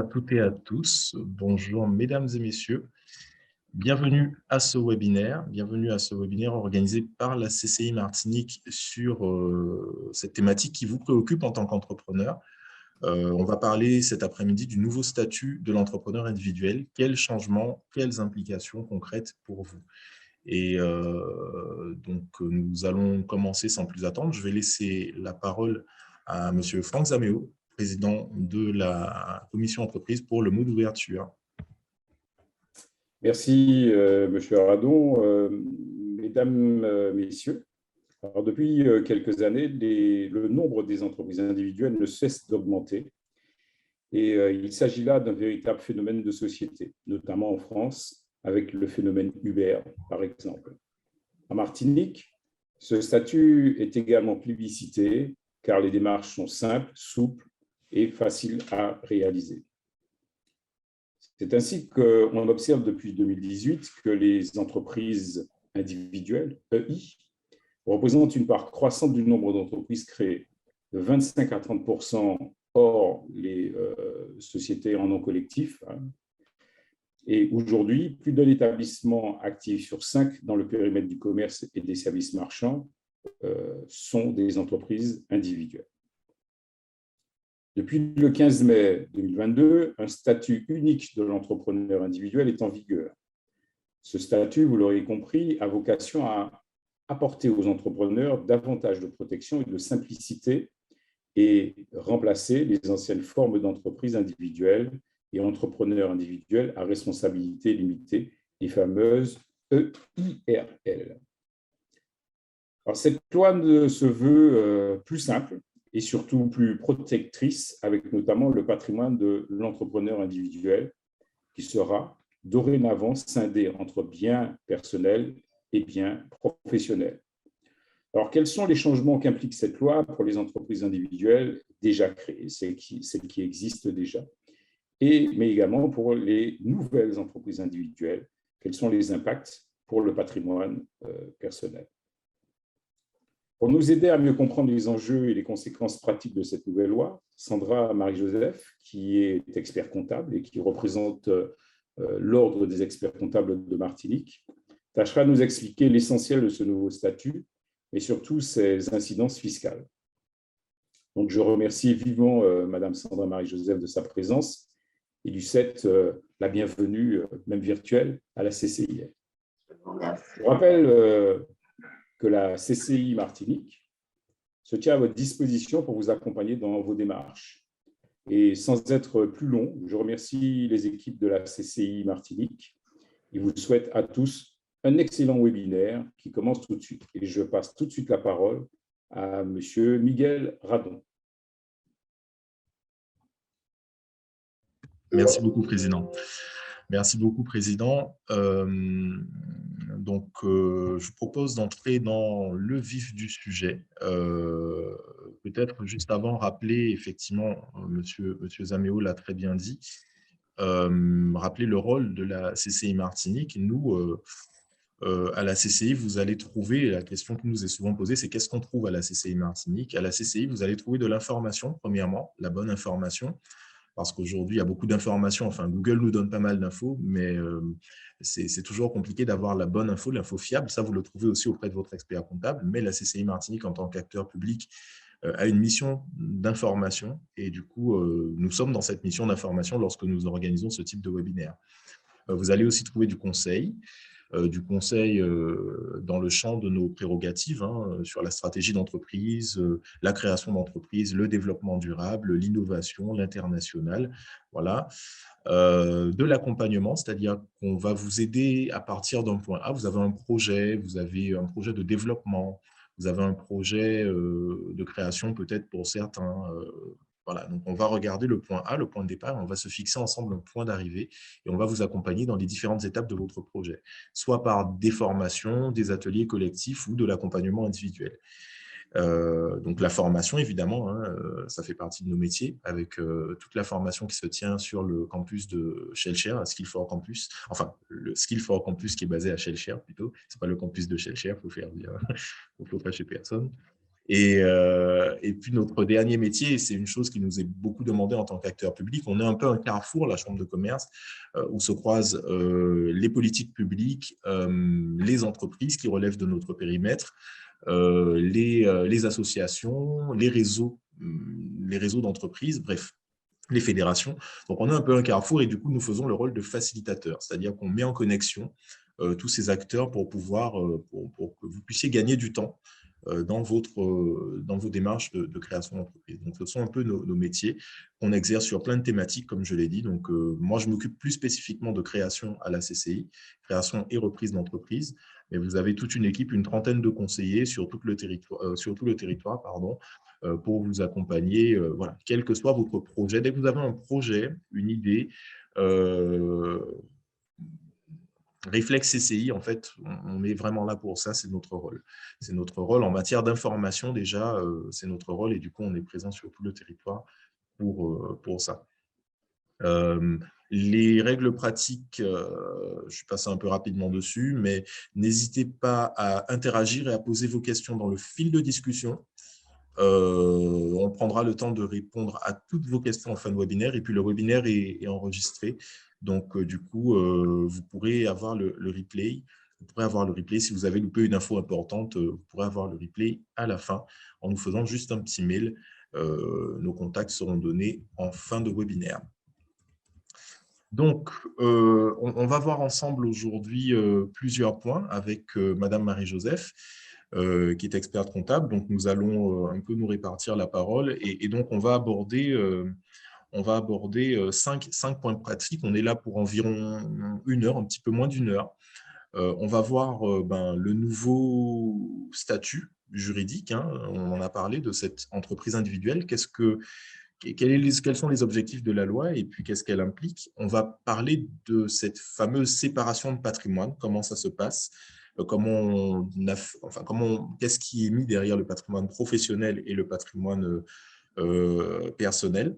à toutes et à tous. Bonjour mesdames et messieurs. Bienvenue à ce webinaire. Bienvenue à ce webinaire organisé par la CCI Martinique sur cette thématique qui vous préoccupe en tant qu'entrepreneur. On va parler cet après-midi du nouveau statut de l'entrepreneur individuel. Quels changements, quelles implications concrètes pour vous? Et donc, nous allons commencer sans plus attendre. Je vais laisser la parole à M. Franck Zaméo, président de la commission entreprise, pour le mot d'ouverture. Merci, Monsieur Aradon. Mesdames, Messieurs, alors depuis quelques années, le nombre des entreprises individuelles ne cesse d'augmenter et il s'agit là d'un véritable phénomène de société, notamment en France, avec le phénomène Uber, par exemple. En Martinique, ce statut est également plébiscité car les démarches sont simples, souples et faciles à réaliser. C'est ainsi qu'on observe depuis 2018 que les entreprises individuelles, EI, représentent une part croissante du nombre d'entreprises créées, de 25 à 30% hors les sociétés en nom collectif. Et aujourd'hui, plus d'un établissement actif sur 5 dans le périmètre du commerce et des services marchands sont des entreprises individuelles. Depuis le 15 mai 2022, un statut unique de l'entrepreneur individuel est en vigueur. Ce statut, vous l'aurez compris, a vocation à apporter aux entrepreneurs davantage de protection et de simplicité et remplacer les anciennes formes d'entreprises individuelles et entrepreneurs individuels à responsabilité limitée, les fameuses EIRL. Alors, cette loi se veut plus simple et surtout plus protectrice, avec notamment le patrimoine de l'entrepreneur individuel, qui sera dorénavant scindé entre biens personnels et biens professionnels. Alors, quels sont les changements qu'implique cette loi pour les entreprises individuelles déjà créées, celles qui existent déjà, mais également pour les nouvelles entreprises individuelles? Quels sont les impacts pour le patrimoine personnel? Pour nous aider à mieux comprendre les enjeux et les conséquences pratiques de cette nouvelle loi, Sandra Marie-Joseph, qui est expert comptable et qui représente l'Ordre des experts comptables de Martinique, tâchera de nous expliquer l'essentiel de ce nouveau statut et surtout ses incidences fiscales. Donc, je remercie vivement Madame Sandra Marie-Joseph de sa présence et lui souhaite la bienvenue, même virtuelle, à la CCI. Je rappelle que la CCI Martinique se tient à votre disposition pour vous accompagner dans vos démarches. Et sans être plus long, je remercie les équipes de la CCI Martinique et vous souhaite à tous un excellent webinaire qui commence tout de suite. Et je passe tout de suite la parole à Monsieur Miguel Radon. Merci beaucoup, Président. Merci beaucoup, Président. Je vous propose d'entrer dans le vif du sujet. Peut-être juste avant, rappeler, effectivement, Monsieur Zaméo l'a très bien dit, rappeler le rôle de la CCI Martinique. Nous, à la CCI, vous allez trouver, la question qui nous est souvent posée, c'est qu'est-ce qu'on trouve à la CCI Martinique? À la CCI, vous allez trouver de l'information, premièrement, la bonne information, parce qu'aujourd'hui, il y a beaucoup d'informations. Enfin, Google nous donne pas mal d'infos, mais c'est toujours compliqué d'avoir la bonne info, l'info fiable. Ça, vous le trouvez aussi auprès de votre expert comptable. Mais la CCI Martinique, en tant qu'acteur public, a une mission d'information. Et du coup, nous sommes dans cette mission d'information lorsque nous organisons ce type de webinaire. Vous allez aussi trouver du conseil dans le champ de nos prérogatives, sur la stratégie d'entreprise, la création d'entreprise, le développement durable, l'innovation, l'international, voilà. De l'accompagnement, c'est-à-dire qu'on va vous aider à partir d'un point A. Vous avez un projet de développement, vous avez un projet de création peut-être pour certains. Voilà, donc on va regarder le point A, le point de départ, on va se fixer ensemble un point d'arrivée et on va vous accompagner dans les différentes étapes de votre projet, soit par des formations, des ateliers collectifs ou de l'accompagnement individuel. Donc la formation, évidemment, ça fait partie de nos métiers, avec toute la formation qui se tient sur le campus de Shellshare, Skill for Campus, enfin le Skill for Campus qui est basé à Shellshare plutôt, c'est pas le campus de Shellshare, il faut faire dire, il faut fâcher personne. Et puis, notre dernier métier, c'est une chose qui nous est beaucoup demandée en tant qu'acteur public. On est un peu un carrefour, la Chambre de commerce, où se croisent les politiques publiques, les entreprises qui relèvent de notre périmètre, les associations, les réseaux d'entreprises, bref, les fédérations. Donc, on est un peu un carrefour et du coup, nous faisons le rôle de facilitateur, c'est-à-dire qu'on met en connexion tous ces acteurs pour pouvoir, pour que vous puissiez gagner du temps dans vos démarches de création d'entreprise. Donc, ce sont un peu nos métiers qu'on exerce sur plein de thématiques, comme je l'ai dit. Donc, moi, je m'occupe plus spécifiquement de création à la CCI, création et reprise d'entreprise. Mais vous avez toute une équipe, une trentaine de conseillers sur tout le territoire, pardon, pour vous accompagner, voilà, quel que soit votre projet. Dès que vous avez un projet, une idée, Réflexe CCI, en fait, on est vraiment là pour ça, c'est notre rôle. C'est notre rôle en matière d'information déjà, c'est notre rôle et du coup, on est présent sur tout le territoire pour ça. Les règles pratiques, je suis passé un peu rapidement dessus, mais n'hésitez pas à interagir et à poser vos questions dans le fil de discussion. On prendra le temps de répondre à toutes vos questions en fin de webinaire et puis le webinaire est enregistré. Donc, du coup, vous pourrez avoir le replay. Vous pourrez avoir le replay. Si vous avez loupé une info importante, vous pourrez avoir le replay à la fin en nous faisant juste un petit mail. Nos contacts seront donnés en fin de webinaire. Donc, on va voir ensemble aujourd'hui plusieurs points avec Madame Marie-Joseph, qui est experte comptable. Donc, nous allons un peu nous répartir la parole et donc, on va aborder 5 points pratiques. On est là pour environ 1 heure, un petit peu moins d'1 heure. On va voir le nouveau statut juridique. Hein. On en a parlé de cette entreprise individuelle. Quels sont les objectifs de la loi et puis qu'est-ce qu'elle implique? On va parler de cette fameuse séparation de patrimoine, comment ça se passe, qu'est-ce qui est mis derrière le patrimoine professionnel et le patrimoine personnel.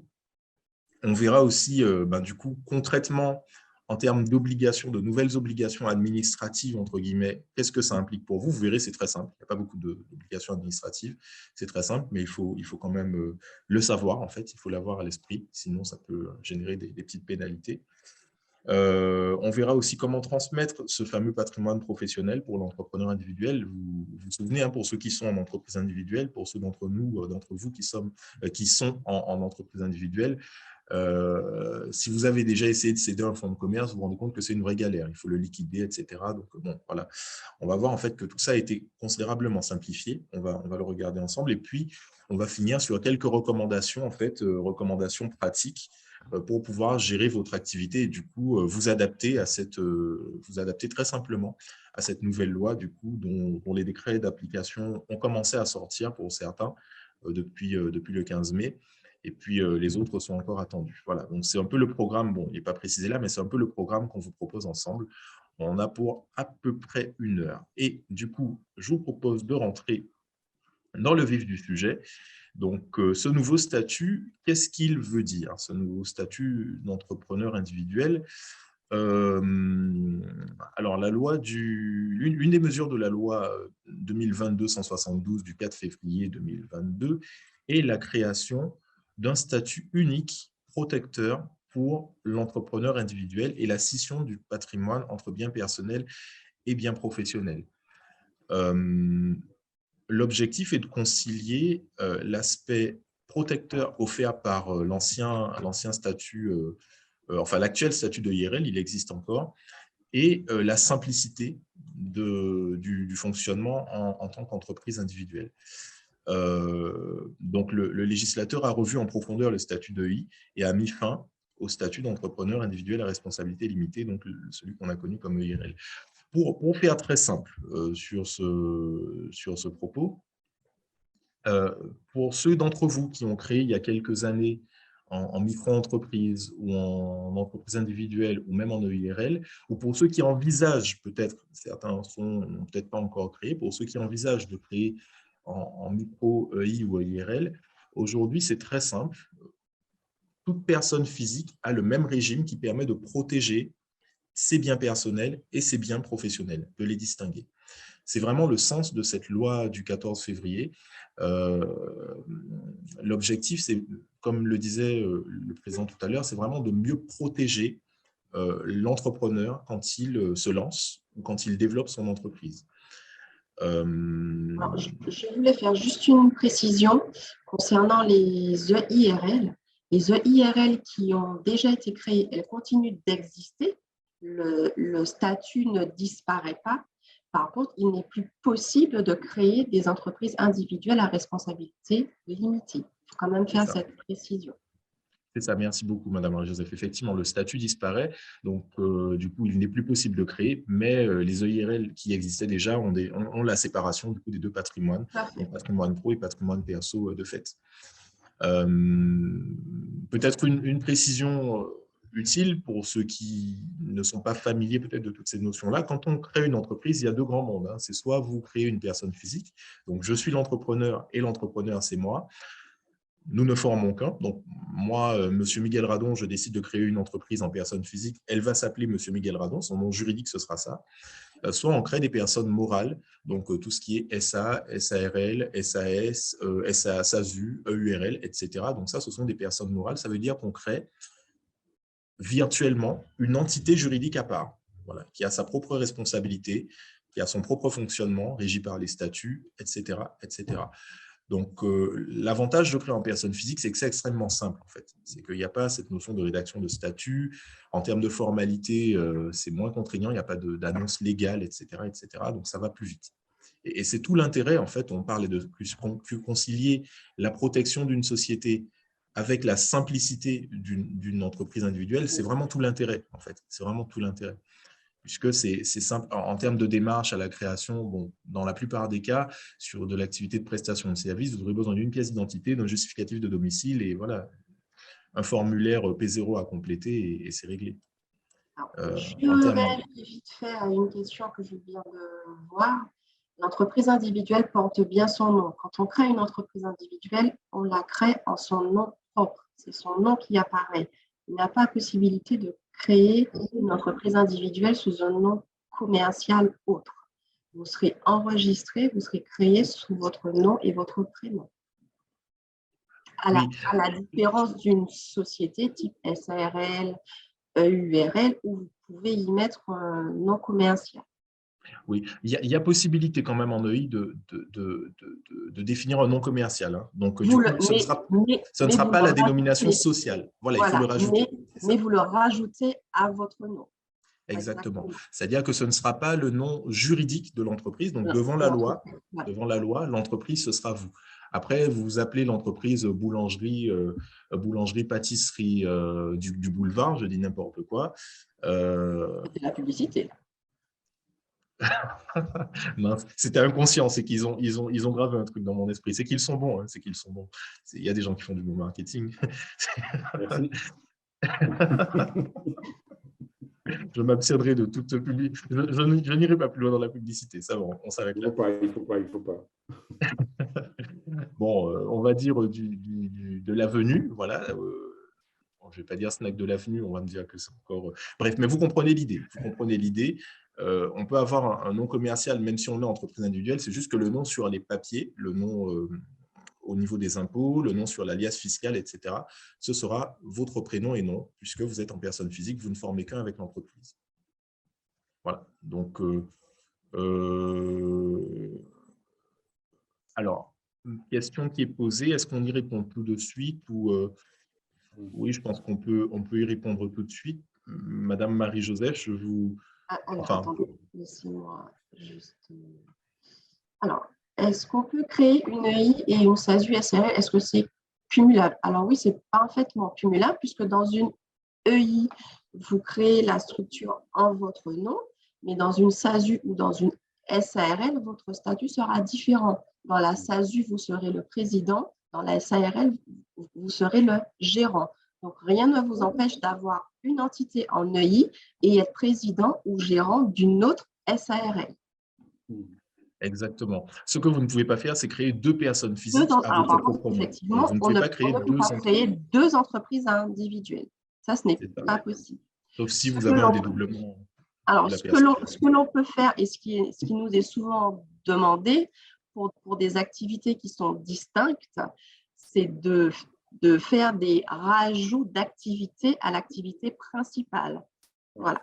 On verra aussi, du coup, concrètement, en termes d'obligations, de nouvelles obligations administratives, entre guillemets, qu'est-ce que ça implique pour vous? Vous verrez, c'est très simple. Il n'y a pas beaucoup d'obligations administratives. C'est très simple, mais il faut quand même le savoir, en fait. Il faut l'avoir à l'esprit, sinon ça peut générer des petites pénalités. On verra aussi comment transmettre ce fameux patrimoine professionnel pour l'entrepreneur individuel. Vous vous souvenez, hein, pour ceux qui sont en entreprise individuelle, pour ceux d'entre vous qui sont en entreprise individuelle, si vous avez déjà essayé de céder un fonds de commerce, vous vous rendez compte que c'est une vraie galère. Il faut le liquider, etc. Donc, bon, voilà. On va voir en fait que tout ça a été considérablement simplifié. On va le regarder ensemble. Et puis, on va finir sur quelques recommandations, en fait, recommandations pratiques pour pouvoir gérer votre activité et du coup vous adapter très simplement à cette nouvelle loi du coup dont les décrets d'application ont commencé à sortir pour certains depuis le 15 mai. Et puis, les autres sont encore attendus. Voilà, donc c'est un peu le programme, bon, il n'est pas précisé là, mais c'est un peu le programme qu'on vous propose ensemble. On a pour à peu près 1 heure. Et du coup, je vous propose de rentrer dans le vif du sujet. Donc, ce nouveau statut, qu'est-ce qu'il veut dire, ce nouveau statut d'entrepreneur individuel? Alors, l'une des mesures de la loi 2022-172 du 4 février 2022 est la création d'un statut unique protecteur pour l'entrepreneur individuel et la scission du patrimoine entre biens personnels et biens professionnels. L'objectif est de concilier l'aspect protecteur offert par l'ancien statut, enfin l'actuel statut de IRL, il existe encore, et la simplicité du fonctionnement en tant qu'entreprise individuelle. Donc, le législateur a revu en profondeur le statut de I et a mis fin au statut d'entrepreneur individuel à responsabilité limitée, donc celui qu'on a connu comme IRL. Pour faire très simple sur ce propos, pour ceux d'entre vous qui ont créé il y a quelques années en micro-entreprise ou en entreprise individuelle ou même en EIRL, ou pour ceux qui envisagent, peut-être, certains n'ont peut-être pas encore créé, pour ceux qui envisagent de créer en micro-EI ou EIRL, aujourd'hui, c'est très simple. Toute personne physique a le même régime qui permet de protéger ses biens personnels et ses biens professionnels, de les distinguer. C'est vraiment le sens de cette loi du 14 février. L'objectif, c'est, comme le disait le président tout à l'heure, c'est vraiment de mieux protéger l'entrepreneur quand il se lance ou quand il développe son entreprise. Alors, je voulais faire juste une précision concernant les EIRL. Les EIRL qui ont déjà été créées, elles continuent d'exister. Le statut ne disparaît pas. Par contre, il n'est plus possible de créer des entreprises individuelles à responsabilité limitée. Il faut quand même faire cette précision. C'est ça, merci beaucoup, Madame Marie-Joseph. Effectivement, le statut disparaît, donc du coup, il n'est plus possible de créer, mais les EIRL qui existaient déjà ont la séparation du coup, des deux patrimoines, donc patrimoine pro et patrimoine perso de fait. Peut-être une précision utile pour ceux qui ne sont pas familiers peut-être de toutes ces notions-là. Quand on crée une entreprise, il y a deux grands mondes. Hein. C'est soit vous créez une personne physique, donc je suis l'entrepreneur et l'entrepreneur, c'est moi. Nous ne formons qu'un. Donc, moi, M. Miguel Radon, je décide de créer une entreprise en personne physique. Elle va s'appeler M. Miguel Radon. Son nom juridique, ce sera ça. Soit on crée des personnes morales, donc tout ce qui est SA, SARL, SAS, SASU, EURL, etc. Donc ça, ce sont des personnes morales. Ça veut dire qu'on crée virtuellement une entité juridique à part, voilà, qui a sa propre responsabilité, qui a son propre fonctionnement, régi par les statuts, etc., etc. Donc, l'avantage de créer en personne physique, c'est que c'est extrêmement simple, en fait. C'est qu'il n'y a pas cette notion de rédaction de statut. En termes de formalité, c'est moins contraignant, il n'y a pas d'annonce légale, etc., etc. Donc, ça va plus vite. Et c'est tout l'intérêt, en fait, on parlait de concilier la protection d'une société avec la simplicité d'une entreprise individuelle, c'est vraiment tout l'intérêt, en fait. C'est vraiment tout l'intérêt. Puisque c'est simple en termes de démarche à la création. Bon, dans la plupart des cas, sur de l'activité de prestation de service, vous aurez besoin d'une pièce d'identité, d'un justificatif de domicile et voilà, un formulaire P0 à compléter et c'est réglé. Je réagis vite fait à une question que je viens de voir. L'entreprise individuelle porte bien son nom. Quand on crée une entreprise individuelle, on la crée en son nom propre. C'est son nom qui apparaît. Il n'y a pas possibilité de créer une entreprise individuelle sous un nom commercial autre. Vous serez enregistré, vous serez créé sous votre nom et votre prénom. À la différence d'une société type SARL, EURL, où vous pouvez y mettre un nom commercial. Oui, il y a possibilité quand même en EI de définir un nom commercial. Hein. Donc, du coup, ce ne sera pas la dénomination sociale. Voilà, il faut le rajouter. Mais vous le rajoutez à votre nom. Exactement. C'est-à-dire que ce ne sera pas le nom juridique de l'entreprise. Donc, devant la loi, l'entreprise, ce sera vous. Après, vous vous appelez l'entreprise boulangerie, pâtisserie du boulevard, je dis n'importe quoi. C'est la publicité. C'était inconscient, c'est qu'ils ont gravé un truc dans mon esprit. C'est qu'ils sont bons, hein, c'est qu'ils sont bons. Il y a des gens qui font du bon marketing. Merci. Je m'abstiendrai de toute publicité. Je n'irai pas plus loin dans la publicité. Ça va, on s'arrête là. Il faut pas. Bon, on va dire de l'avenue, voilà. Je ne vais pas dire snack de l'avenue, on va me dire que c'est encore… Bref, mais vous comprenez l'idée. On peut avoir un nom commercial, même si on est entreprise individuelle, c'est juste que le nom sur les papiers, le nom au niveau des impôts, le nom sur l'alias fiscal, etc., ce sera votre prénom et nom, puisque vous êtes en personne physique, vous ne formez qu'un avec l'entreprise. Voilà. Donc, alors, une question qui est posée, est-ce qu'on y répond tout de suite ou… Oui, je pense qu'on peut y répondre tout de suite. Madame Marie-Joseph, je vous… Alors, attendez, laissez-moi juste… Alors, est-ce qu'on peut créer une EI et une SASU SRL? Est-ce que c'est cumulable? Alors oui, c'est parfaitement cumulable puisque dans une EI, vous créez la structure en votre nom, mais dans une SASU ou dans une SARL, votre statut sera différent. Dans la SASU, vous serez le président. Dans la SARL, vous serez le gérant. Donc, rien ne vous empêche d'avoir une entité en EI et être président ou gérant d'une autre SARL. Exactement. Ce que vous ne pouvez pas faire, c'est créer deux personnes physiques à votre propre nom. Effectivement, vous ne pouvez pas créer deux entreprises individuelles. Ça, ce n'est pas possible. Sauf si Ce vous que avez un l'on dédoublement de Alors, la ce que personne. l'on peut faire et ce qui nous est souvent demandé pour des activités qui sont distinctes, c'est de faire des rajouts d'activités à l'activité principale. Voilà.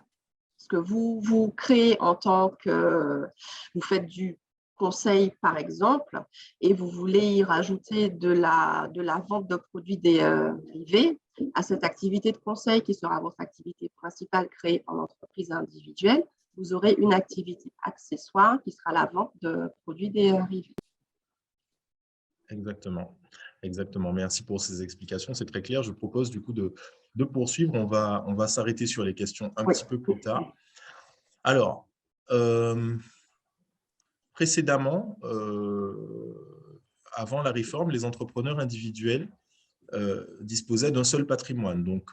Parce que vous créez en tant que… Vous faites du conseil, par exemple, et vous voulez y rajouter de la vente de produits dérivés à cette activité de conseil qui sera votre activité principale créée en entreprise individuelle. Vous aurez une activité accessoire qui sera la vente de produits dérivés. Exactement. Exactement. Merci pour ces explications. C'est très clair. Je propose du coup de poursuivre. On va s'arrêter sur les questions un Oui. petit peu plus tard. Alors, précédemment, avant la réforme, les entrepreneurs individuels disposaient d'un seul patrimoine. Donc,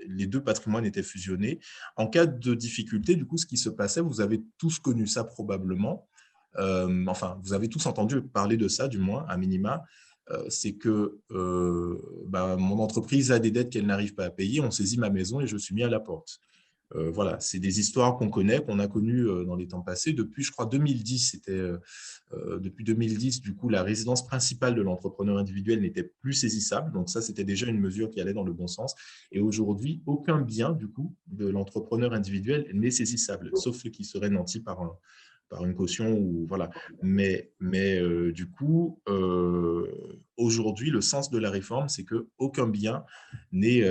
les deux patrimoines étaient fusionnés. En cas de difficulté, du coup, ce qui se passait, vous avez tous connu ça probablement. Enfin, vous avez tous entendu parler de ça, du moins, à minima. C'est que mon entreprise a des dettes qu'elle n'arrive pas à payer, on saisit ma maison et je suis mis à la porte. Voilà, c'est des histoires qu'on connaît, qu'on a connues dans les temps passés. Depuis, je crois, 2010, depuis 2010, du coup, la résidence principale de l'entrepreneur individuel n'était plus saisissable. Donc ça, c'était déjà une mesure qui allait dans le bon sens. Et aujourd'hui, aucun bien, du coup, de l'entrepreneur individuel n'est saisissable, sauf ceux qui seraient nantis par une caution ou voilà. Mais du coup, aujourd'hui, le sens de la réforme, c'est qu'aucun bien n'est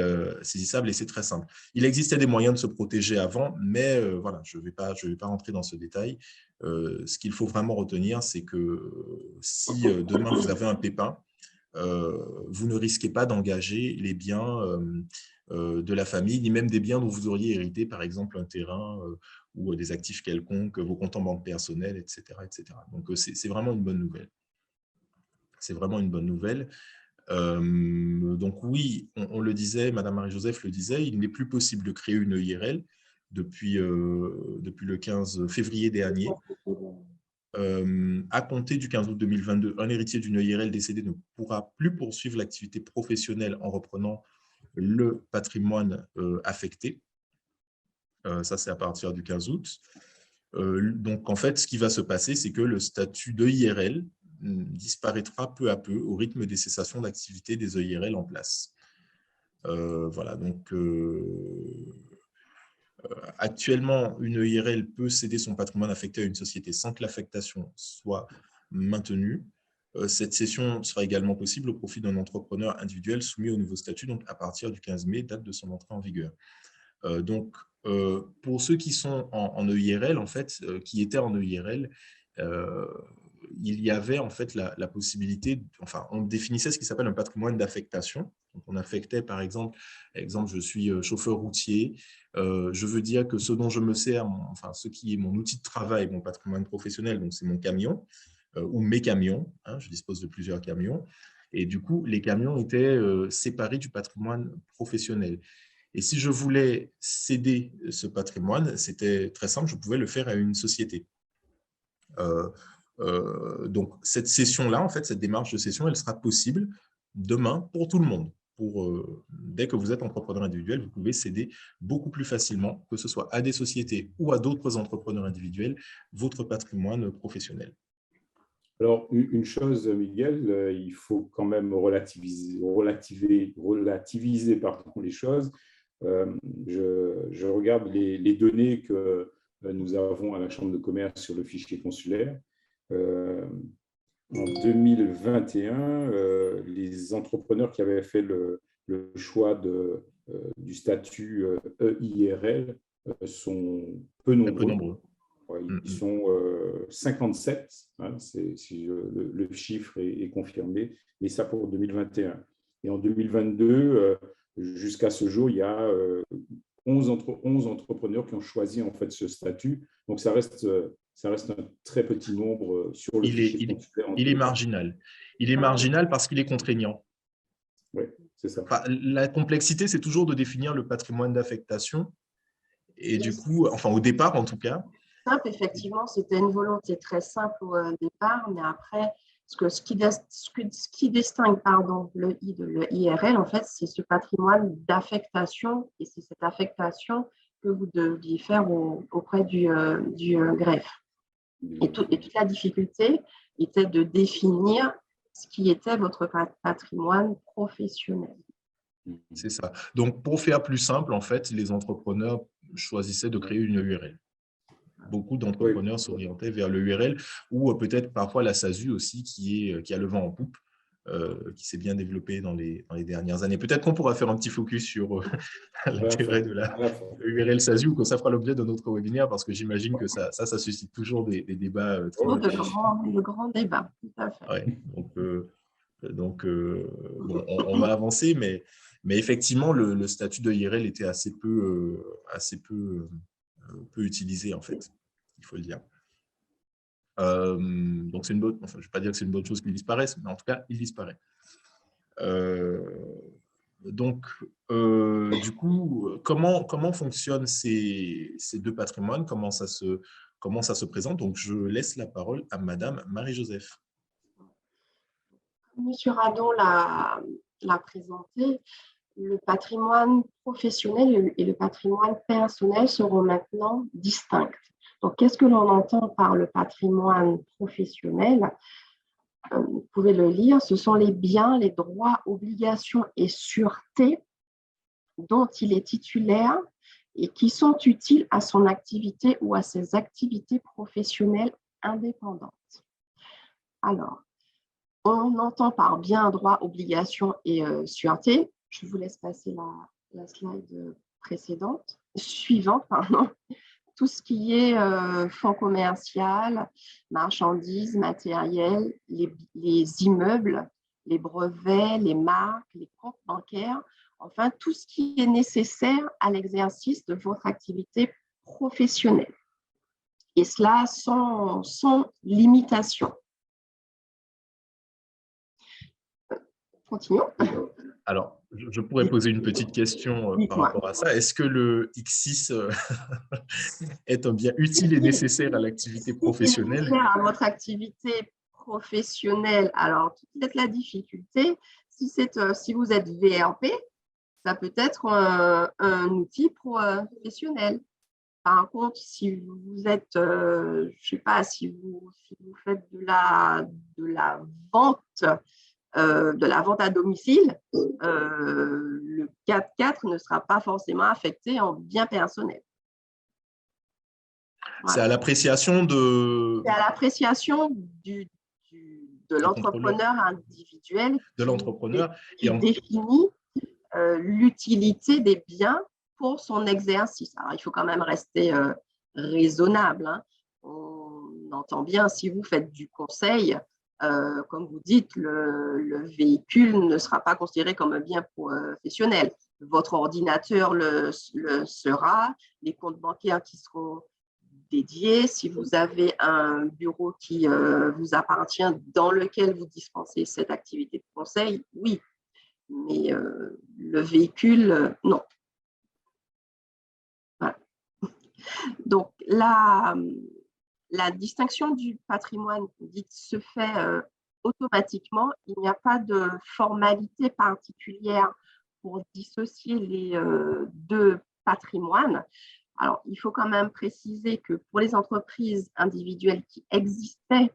saisissable et c'est très simple. Il existait des moyens de se protéger avant, mais voilà, je vais pas rentrer dans ce détail. Ce qu'il faut vraiment retenir, c'est que si demain vous avez un pépin, vous ne risquez pas d'engager les biens de la famille, ni même des biens dont vous auriez hérité, par exemple un terrain ou des actifs quelconques, vos comptes en banque personnels, etc. etc. Donc, c'est vraiment une bonne nouvelle. C'est vraiment une bonne nouvelle. Donc oui, on le disait, Madame Marie-Joseph le disait, il n'est plus possible de créer une EIRL depuis le 15 février dernier. À compter du 15 août 2022, un héritier d'une EIRL décédée ne pourra plus poursuivre l'activité professionnelle en reprenant le patrimoine affecté. Ça, c'est à partir du 15 août. Donc, en fait, ce qui va se passer, c'est que le statut d'EIRL disparaîtra peu à peu au rythme des cessations d'activité des EIRL en place. Voilà, donc actuellement, une EIRL peut céder son patrimoine affecté à une société sans que l'affectation soit maintenue. Cette cession sera également possible au profit d'un entrepreneur individuel soumis au nouveau statut, donc à partir du 15 mai, date de son entrée en vigueur. Donc, pour ceux qui sont en EIRL, en fait, qui étaient en EIRL, il y avait en fait la possibilité, enfin, on définissait ce qui s'appelle un patrimoine d'affectation. Donc, on affectait, par exemple, je suis chauffeur routier, je veux dire que ce dont je me sers, enfin, ce qui est mon outil de travail, mon patrimoine professionnel, donc c'est mon camion ou mes camions, hein, je dispose de plusieurs camions, et du coup, les camions étaient séparés du patrimoine professionnel. Et si je voulais céder ce patrimoine, c'était très simple, je pouvais le faire à une société. Donc, cette cession-là, en fait, cette démarche de cession, elle sera possible demain pour tout le monde. Dès que vous êtes entrepreneur individuel, vous pouvez céder beaucoup plus facilement, que ce soit à des sociétés ou à d'autres entrepreneurs individuels, votre patrimoine professionnel. Alors, une chose, Miguel, il faut quand même relativiser les choses. Je regarde les données que nous avons à la Chambre de commerce sur le fichier consulaire. En 2021, les entrepreneurs qui avaient fait le choix du statut EIRL sont peu nombreux. Ils sont 57, hein, si le chiffre est confirmé, mais ça pour 2021. Et en 2022, jusqu'à ce jour, il y a 11 entrepreneurs qui ont choisi en fait ce statut. Donc, ça reste un très petit nombre sur le fichier consulaire. Il est marginal. Il est marginal parce qu'il est contraignant. Oui, c'est ça. Enfin, la complexité, c'est toujours de définir le patrimoine d'affectation. Et du coup, enfin au départ en tout cas. Simple, effectivement, c'était une volonté très simple au départ, mais après, ce qui distingue le I de l'IRL, en fait, c'est ce patrimoine d'affectation, et c'est cette affectation que vous deviez faire auprès du greffe. Et toute la difficulté était de définir ce qui était votre patrimoine professionnel. C'est ça. Donc, pour faire plus simple, en fait, les entrepreneurs choisissaient de créer une URL. Beaucoup d'entrepreneurs s'orientaient vers le URL ou peut-être parfois la SASU aussi qui a le vent en poupe, qui s'est bien développée dans les dernières années. Peut-être qu'on pourra faire un petit focus sur l'intérêt de la URL SASU ou que ça fera l'objet de notre webinaire parce que j'imagine que ça suscite toujours des débats très intéressants. De grands débats, tout à fait. Ouais, donc bon, on va avancer, mais effectivement, le statut de IRL était assez peu utilisé, en fait, il faut le dire. Donc, c'est une bonne, enfin, je ne vais pas dire que c'est une bonne chose qu'il disparaisse, mais en tout cas, il disparaît. Donc, du coup, comment fonctionnent ces deux patrimoines? Comment ça se présente? Donc, je laisse la parole à Madame Marie-Joseph. Monsieur Radon l'a présenté, le patrimoine professionnel et le patrimoine personnel seront maintenant distincts. Donc, qu'est-ce que l'on entend par le patrimoine professionnel? Vous pouvez le lire, ce sont les biens, les droits, obligations et sûretés dont il est titulaire et qui sont utiles à son activité ou à ses activités professionnelles indépendantes. Alors, on entend par biens, droits, obligations et sûreté. Je vous laisse passer la slide suivante. Tout ce qui est fonds commercial, marchandises, matériel, les immeubles, les brevets, les marques, les comptes bancaires, enfin tout ce qui est nécessaire à l'exercice de votre activité professionnelle. Et cela sans limitation. Continuons. Alors, je pourrais poser une petite question par rapport à ça. Est-ce que le X6 est un bien utile et nécessaire à l'activité professionnelle? Nécessaire à votre activité professionnelle. Alors, peut-être la difficulté, si vous êtes VRP, ça peut être un outil professionnel. Par contre, si vous êtes, je ne sais pas, si vous faites de la vente, de la vente à domicile, le 4.4 ne sera pas forcément affecté en bien personnel. Voilà. C'est à l'appréciation de… C'est à l'appréciation de l'entrepreneur individuel qui définit l'utilité des biens pour son exercice. Alors, il faut quand même rester raisonnable. Hein. On entend bien, si vous faites du conseil, comme vous dites, le véhicule ne sera pas considéré comme un bien professionnel. Votre ordinateur le sera, les comptes bancaires qui seront dédiés. Si vous avez un bureau qui vous appartient dans lequel vous dispensez cette activité de conseil, oui. Mais le véhicule, non. Voilà. Donc, la distinction du patrimoine dite se fait automatiquement. Il n'y a pas de formalité particulière pour dissocier les deux patrimoines. Alors, il faut quand même préciser que pour les entreprises individuelles qui existaient,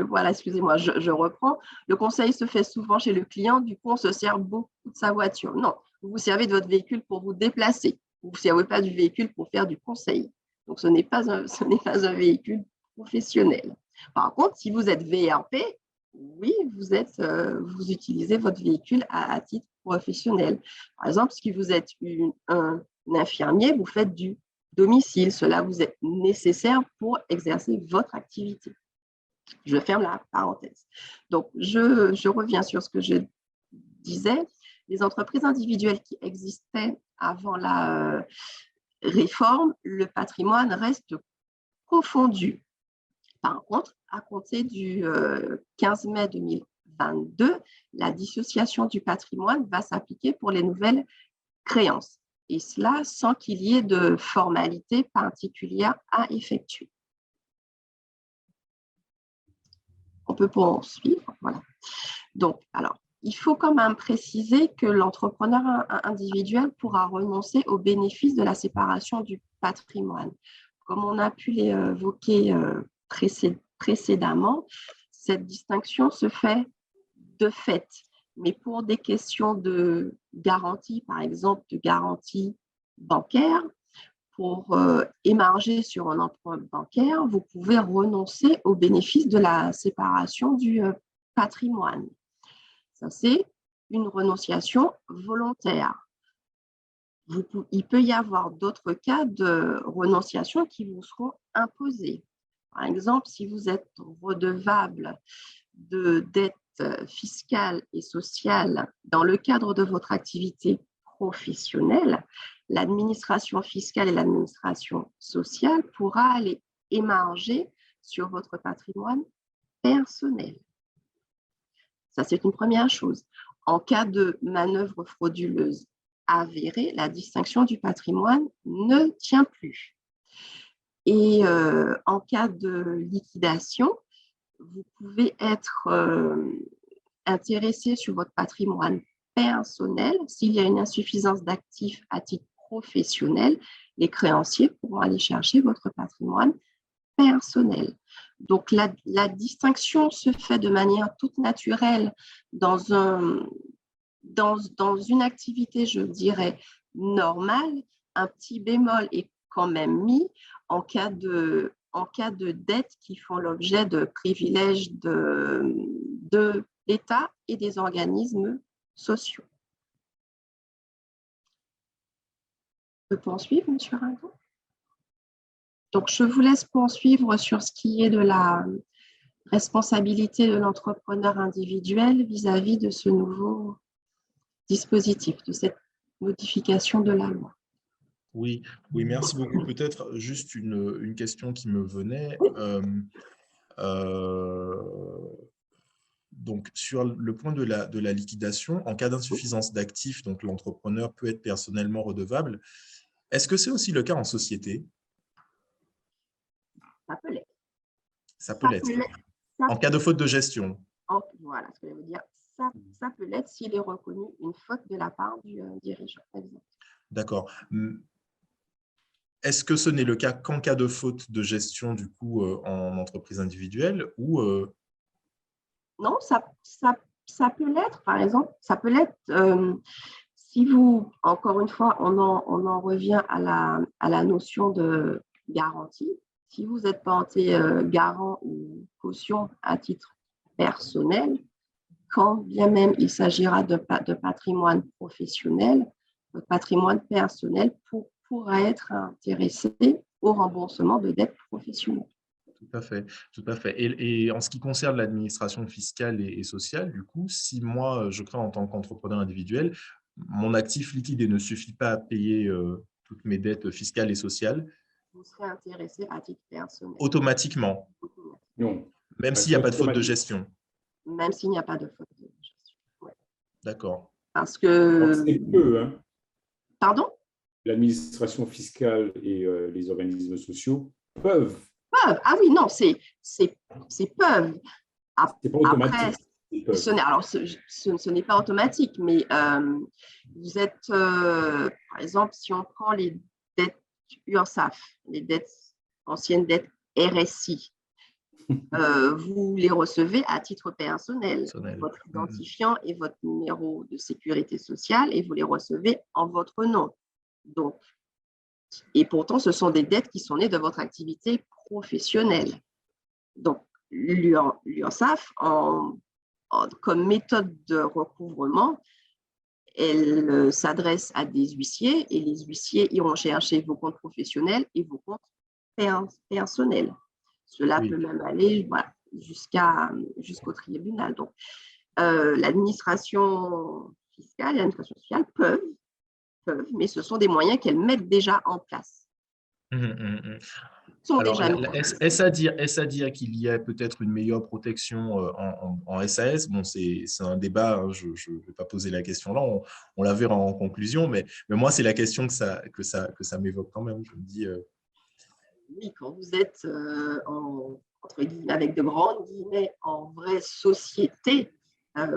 voilà, excusez-moi, je reprends. Le conseil se fait souvent chez le client, du coup, on se sert beaucoup de sa voiture. Non, vous vous servez de votre véhicule pour vous déplacer. Vous ne servez pas du véhicule pour faire du conseil. Donc, ce n'est pas un véhicule professionnel. Par contre, si vous êtes VRP, oui, vous utilisez votre véhicule à titre professionnel. Par exemple, si vous êtes un infirmier, vous faites du domicile. Cela vous est nécessaire pour exercer votre activité. Je ferme la parenthèse. Donc, je reviens sur ce que je disais. Les entreprises individuelles qui existaient avant la réforme, le patrimoine reste confondu. Par contre, à compter du 15 mai 2022, la dissociation du patrimoine va s'appliquer pour les nouvelles créances. Et cela sans qu'il y ait de formalité particulière à effectuer. On peut poursuivre. Voilà. Donc, alors, il faut quand même préciser que l'entrepreneur individuel pourra renoncer au bénéfice de la séparation du patrimoine. Comme on a pu l'évoquer précédemment, cette distinction se fait de fait. Mais pour des questions de garantie, par exemple de garantie bancaire, pour émarger sur un emprunt bancaire, vous pouvez renoncer au bénéfice de la séparation du patrimoine. Ça, c'est une renonciation volontaire. Il peut y avoir d'autres cas de renonciation qui vous seront imposés. Par exemple, si vous êtes redevable de dettes fiscales et sociales dans le cadre de votre activité professionnelle, l'administration fiscale et l'administration sociale pourra aller émarger sur votre patrimoine personnel. Ça, c'est une première chose. En cas de manœuvre frauduleuse avérée, la distinction du patrimoine ne tient plus. Et en cas de liquidation, vous pouvez être intéressé sur votre patrimoine personnel. S'il y a une insuffisance d'actifs à titre professionnel, les créanciers pourront aller chercher votre patrimoine personnel. Donc, la distinction se fait de manière toute naturelle dans une activité, je dirais, normale. Un petit bémol est quand même mis en cas de dettes qui font l'objet de privilèges de l'État et des organismes sociaux. Je peux poursuivre, M. Ringon? Donc, je vous laisse poursuivre sur ce qui est de la responsabilité de l'entrepreneur individuel vis-à-vis de ce nouveau dispositif, de cette modification de la loi. Oui, merci beaucoup. Peut-être juste une question qui me venait. Donc, sur le point de la liquidation, en cas d'insuffisance d'actifs, donc l'entrepreneur peut être personnellement redevable. Est-ce que c'est aussi le cas en société? Ça peut l'être. Ça peut l'être. En cas de faute de gestion. Voilà ce que je veux dire. Ça peut l'être s'il est reconnu une faute de la part du dirigeant, par exemple. D'accord. Est-ce que ce n'est le cas qu'en cas de faute de gestion, du coup, en entreprise individuelle ou Non, ça peut l'être, par exemple. Ça peut l'être si vous, encore une fois, on en revient à la notion de garantie. Si vous êtes porté garant ou caution à titre personnel, quand bien même il s'agira de patrimoine professionnel, votre patrimoine personnel pourra être intéressé au remboursement de dettes professionnelles. Tout à fait, tout à fait. Et en ce qui concerne l'administration fiscale et sociale, du coup, si moi, je crée en tant qu'entrepreneur individuel, mon actif liquide et ne suffit pas à payer toutes mes dettes fiscales et sociales, vous serez intéressé à titre personnel. Automatiquement. Non. Même s'il n'y a pas de faute de gestion. Même s'il n'y a pas de faute de gestion. Ouais. D'accord. Parce que. C'est peu, hein. Pardon? L'administration fiscale et les organismes sociaux peuvent. Ah oui, non, c'est peuvent. C'est pas automatique. Après, ce n'est pas automatique, mais vous êtes, par exemple, si on prend les dettes URSSAF, les anciennes dettes RSI, vous les recevez à titre personnel, votre identifiant et votre numéro de sécurité sociale, et vous les recevez en votre nom. Donc, et pourtant, ce sont des dettes qui sont nées de votre activité professionnelle. Donc, l'URSSAF, comme méthode de recouvrement, elle s'adresse à des huissiers et les huissiers iront chercher vos comptes professionnels et vos comptes personnels. Cela peut même aller jusqu'au tribunal. Donc, l'administration fiscale et l'administration sociale peuvent, mais ce sont des moyens qu'elles mettent déjà en place. Alors, est-ce à dire qu'il y a peut-être une meilleure protection en SAS? Bon, c'est un débat, hein, je ne vais pas poser la question là, on la verra en conclusion, mais moi, c'est la question que ça m'évoque quand même. Je me dis… Oui, quand vous êtes entre guillemets, avec de grandes guillemets en vraie société,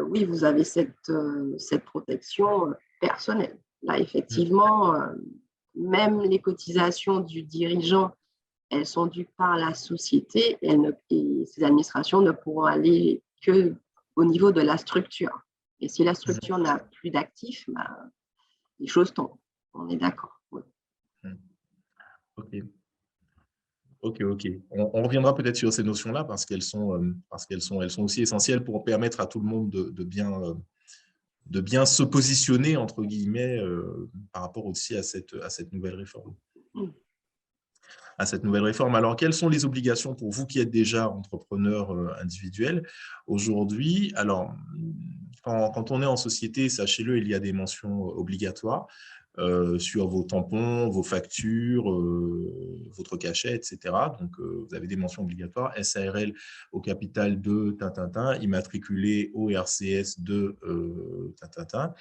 oui, vous avez cette protection personnelle. Là, effectivement, même les cotisations du dirigeant, elles sont dues par la société et ces administrations ne pourront aller qu'au niveau de la structure. Et si la structure n'a plus d'actifs, les choses tombent. On est d'accord. Oui. Ok. Ok. On reviendra peut-être sur ces notions-là parce qu'elles sont aussi essentielles pour permettre à tout le monde de bien se positionner, entre guillemets, par rapport aussi à cette nouvelle réforme. Alors, quelles sont les obligations pour vous qui êtes déjà entrepreneur individuel aujourd'hui? Alors, quand on est en société, sachez-le, il y a des mentions obligatoires sur vos tampons, vos factures, votre cachet, etc. Donc, vous avez des mentions obligatoires, SARL au capital de Tintintin, immatriculé au RCS de Tintintin.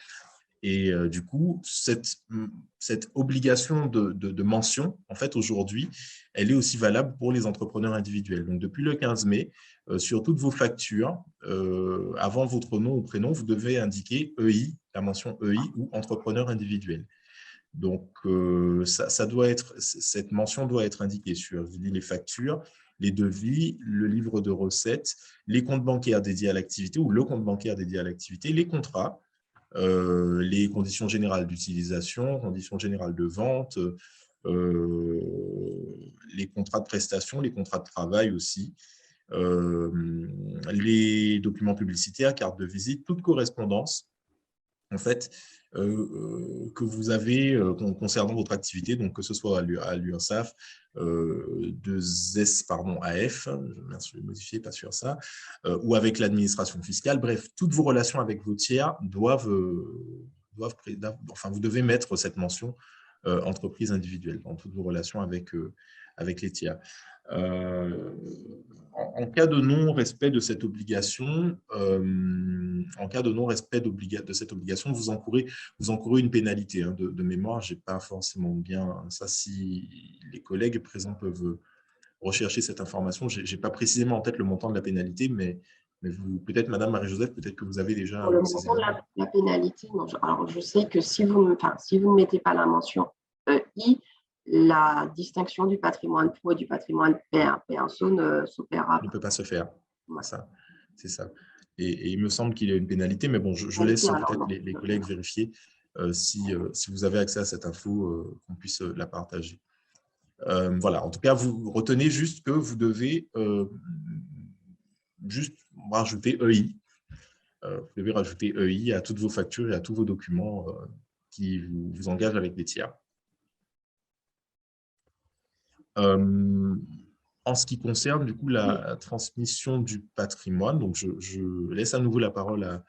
Et du coup, cette obligation de mention, en fait, aujourd'hui, elle est aussi valable pour les entrepreneurs individuels. Donc, depuis le 15 mai, sur toutes vos factures, avant votre nom ou prénom, vous devez indiquer EI, la mention EI ou entrepreneur individuel. Donc, cette mention doit être indiquée sur les factures, les devis, le livre de recettes, les comptes bancaires dédiés à l'activité ou le compte bancaire dédié à l'activité, les contrats, les conditions générales d'utilisation, conditions générales de vente, les contrats de prestation, les contrats de travail aussi, les documents publicitaires, cartes de visite, toute correspondance en fait, que vous avez concernant votre activité, donc que ce soit à l'URSSAF, 2S, pardon, AF, je vais modifier, pas sur ça, ou avec l'administration fiscale. Bref, toutes vos relations avec vos tiers enfin, vous devez mettre cette mention entreprise individuelle dans toutes vos relations avec les tiers. En cas de non-respect de cette obligation, de cette obligation, vous encourez une pénalité. De mémoire, je n'ai pas forcément bien ça. Si les collègues présents peuvent rechercher cette information, je n'ai pas précisément en tête le montant de la pénalité, mais peut-être, Madame Marie-Joseph, peut-être que vous avez déjà Pour le ces montant de la pénalité, non, alors je sais que si vous ne mettez pas la mention EI, la distinction du patrimoine pro et du patrimoine perso ne s'opérera pas. Ne peut pas se faire. Ouais. C'est ça. Et il me semble qu'il y a une pénalité, mais bon, je laisse peut-être les collègues vérifier si vous avez accès à cette info, qu'on puisse la partager. Voilà, en tout cas, vous retenez juste que vous devez juste rajouter EI. Vous devez rajouter EI à toutes vos factures et à tous vos documents qui vous engagent avec les tiers. En ce qui concerne du coup la transmission du patrimoine, donc je laisse à nouveau la parole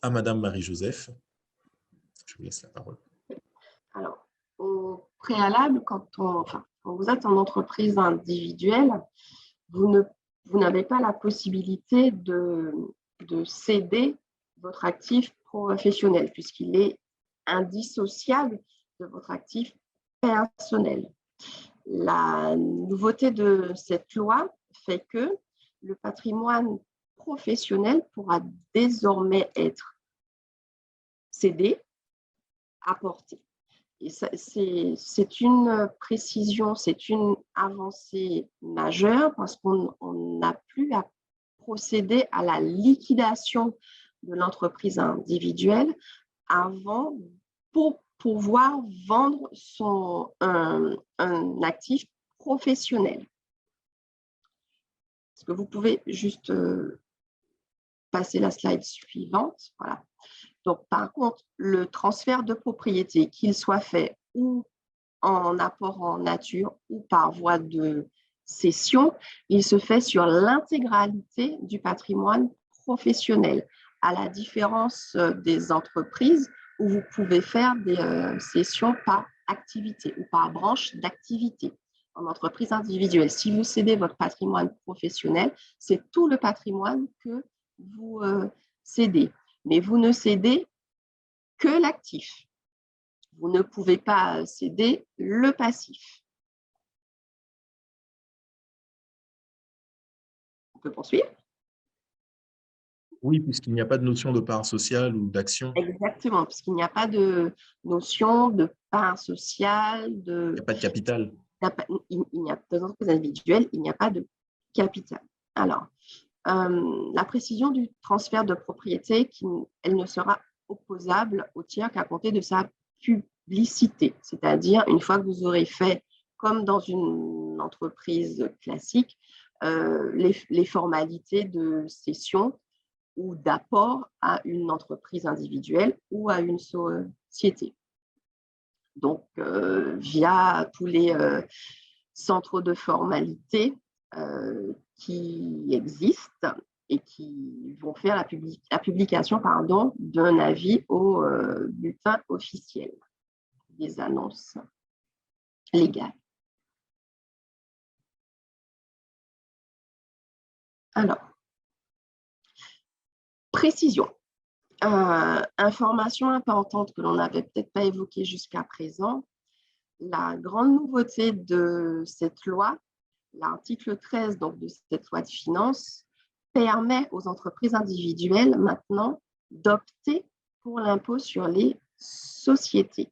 à Madame Marie-Joseph. Je vous laisse la parole. Alors, au préalable, quand vous êtes en entreprise individuelle, vous n'avez pas la possibilité de céder votre actif professionnel puisqu'il est indissociable de votre actif personnel. La nouveauté de cette loi fait que le patrimoine professionnel pourra désormais être cédé, apporté. Et c'est une précision, c'est une avancée majeure parce qu'on n'a plus à procéder à la liquidation de l'entreprise individuelle avant pour pouvoir vendre un actif professionnel. Est-ce que vous pouvez juste passer la slide suivante? Voilà. Donc, par contre, le transfert de propriété, qu'il soit fait ou en apport en nature ou par voie de cession, il se fait sur l'intégralité du patrimoine professionnel, à la différence des entreprises où vous pouvez faire des cessions par activité ou par branche d'activité. En entreprise individuelle, si vous cédez votre patrimoine professionnel, c'est tout le patrimoine que vous cédez. Mais vous ne cédez que l'actif. Vous ne pouvez pas céder le passif. On peut poursuivre? Oui, puisqu'il n'y a pas de notion de part sociale ou d'action. Exactement, puisqu'il n'y a pas de notion de part sociale, Il n'y a pas de capital. il n'y a dans les entreprises individuelles, il n'y a pas de capital. Alors, la précision du transfert de propriété, elle ne sera opposable au tiers qu'à compter de sa publicité, c'est-à-dire une fois que vous aurez fait, comme dans une entreprise classique, les formalités de cession ou d'apport à une entreprise individuelle ou à une société. Donc, via tous les centres de formalité qui existent et qui vont faire la publication d'un avis au bulletin officiel des annonces légales. Alors, précision. Information importante que l'on n'avait peut-être pas évoquée jusqu'à présent, la grande nouveauté de cette loi, l'article 13 donc, de cette loi de finances, permet aux entreprises individuelles maintenant d'opter pour l'impôt sur les sociétés.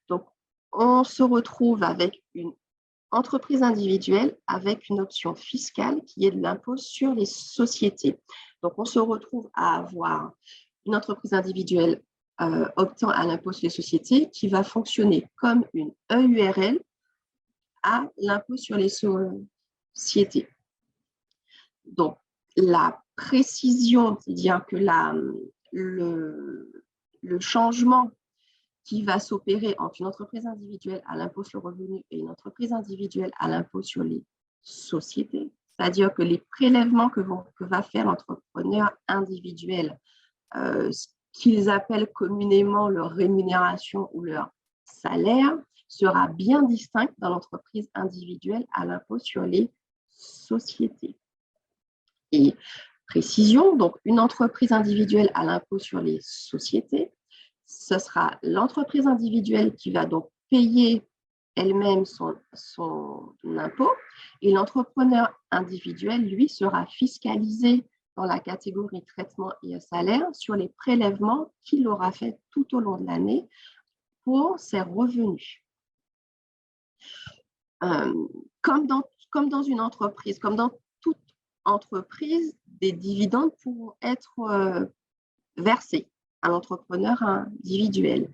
Donc, on se retrouve avec une entreprise individuelle avec une option fiscale qui est de l'impôt sur les sociétés. Donc, on se retrouve à avoir une entreprise individuelle optant à l'impôt sur les sociétés qui va fonctionner comme une EURL à l'impôt sur les sociétés. Donc, la précision, c'est-à-dire que le changement qui va s'opérer entre une entreprise individuelle à l'impôt sur le revenu et une entreprise individuelle à l'impôt sur les sociétés, c'est-à-dire que les prélèvements que va faire l'entrepreneur individuel, ce qu'ils appellent communément leur rémunération ou leur salaire, sera bien distinct dans l'entreprise individuelle à l'impôt sur les sociétés. Et précision, donc une entreprise individuelle à l'impôt sur les sociétés, ce sera l'entreprise individuelle qui va donc payer elle-même son impôt et l'entrepreneur individuel, lui, sera fiscalisé dans la catégorie traitement et salaire sur les prélèvements qu'il aura fait tout au long de l'année pour ses revenus. Comme dans une entreprise, comme dans toute entreprise, des dividendes pourront être versés à l'entrepreneur individuel.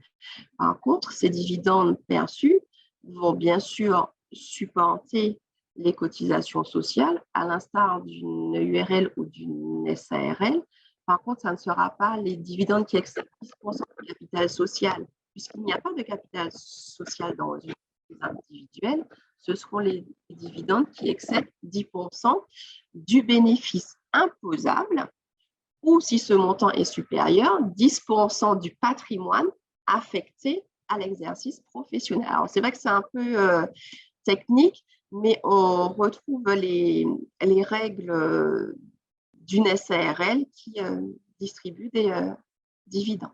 Par contre, ces dividendes perçus vont bien sûr supporter les cotisations sociales, à l'instar d'une URL ou d'une SARL. Par contre, ça ne sera pas les dividendes qui excèdent 10% du capital social, puisqu'il n'y a pas de capital social dans une entreprise individuelle. Ce seront les dividendes qui excèdent 10% du bénéfice imposable, ou si ce montant est supérieur, 10% du patrimoine affecté à l'exercice professionnel. Alors, c'est vrai que c'est un peu technique, mais on retrouve les règles d'une SARL qui distribue des dividendes.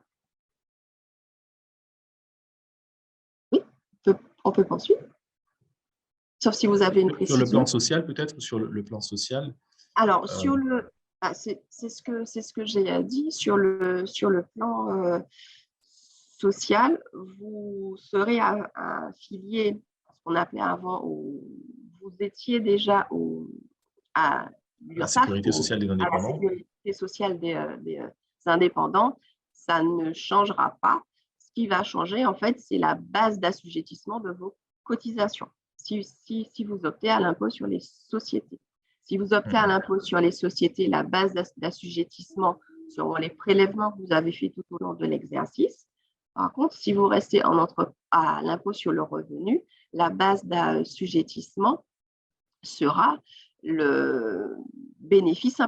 Oui, on peut poursuivre. Sauf si vous avez une précision. Sur le plan social, peut-être, sur le plan social. Alors, sur le... c'est ce que j'ai dit. Sur le plan social, vous serez affilié, ce qu'on appelait avant, vous étiez déjà à la sécurité sociale des indépendants. À la sécurité sociale des indépendants. Ça ne changera pas. Ce qui va changer, en fait, c'est la base d'assujettissement de vos cotisations. Si vous optez à l'impôt sur les sociétés. Si vous optez à l'impôt sur les sociétés, la base d'assujettissement seront les prélèvements que vous avez faits tout au long de l'exercice. Par contre, si vous restez à l'impôt sur le revenu, la base d'assujettissement sera le bénéfice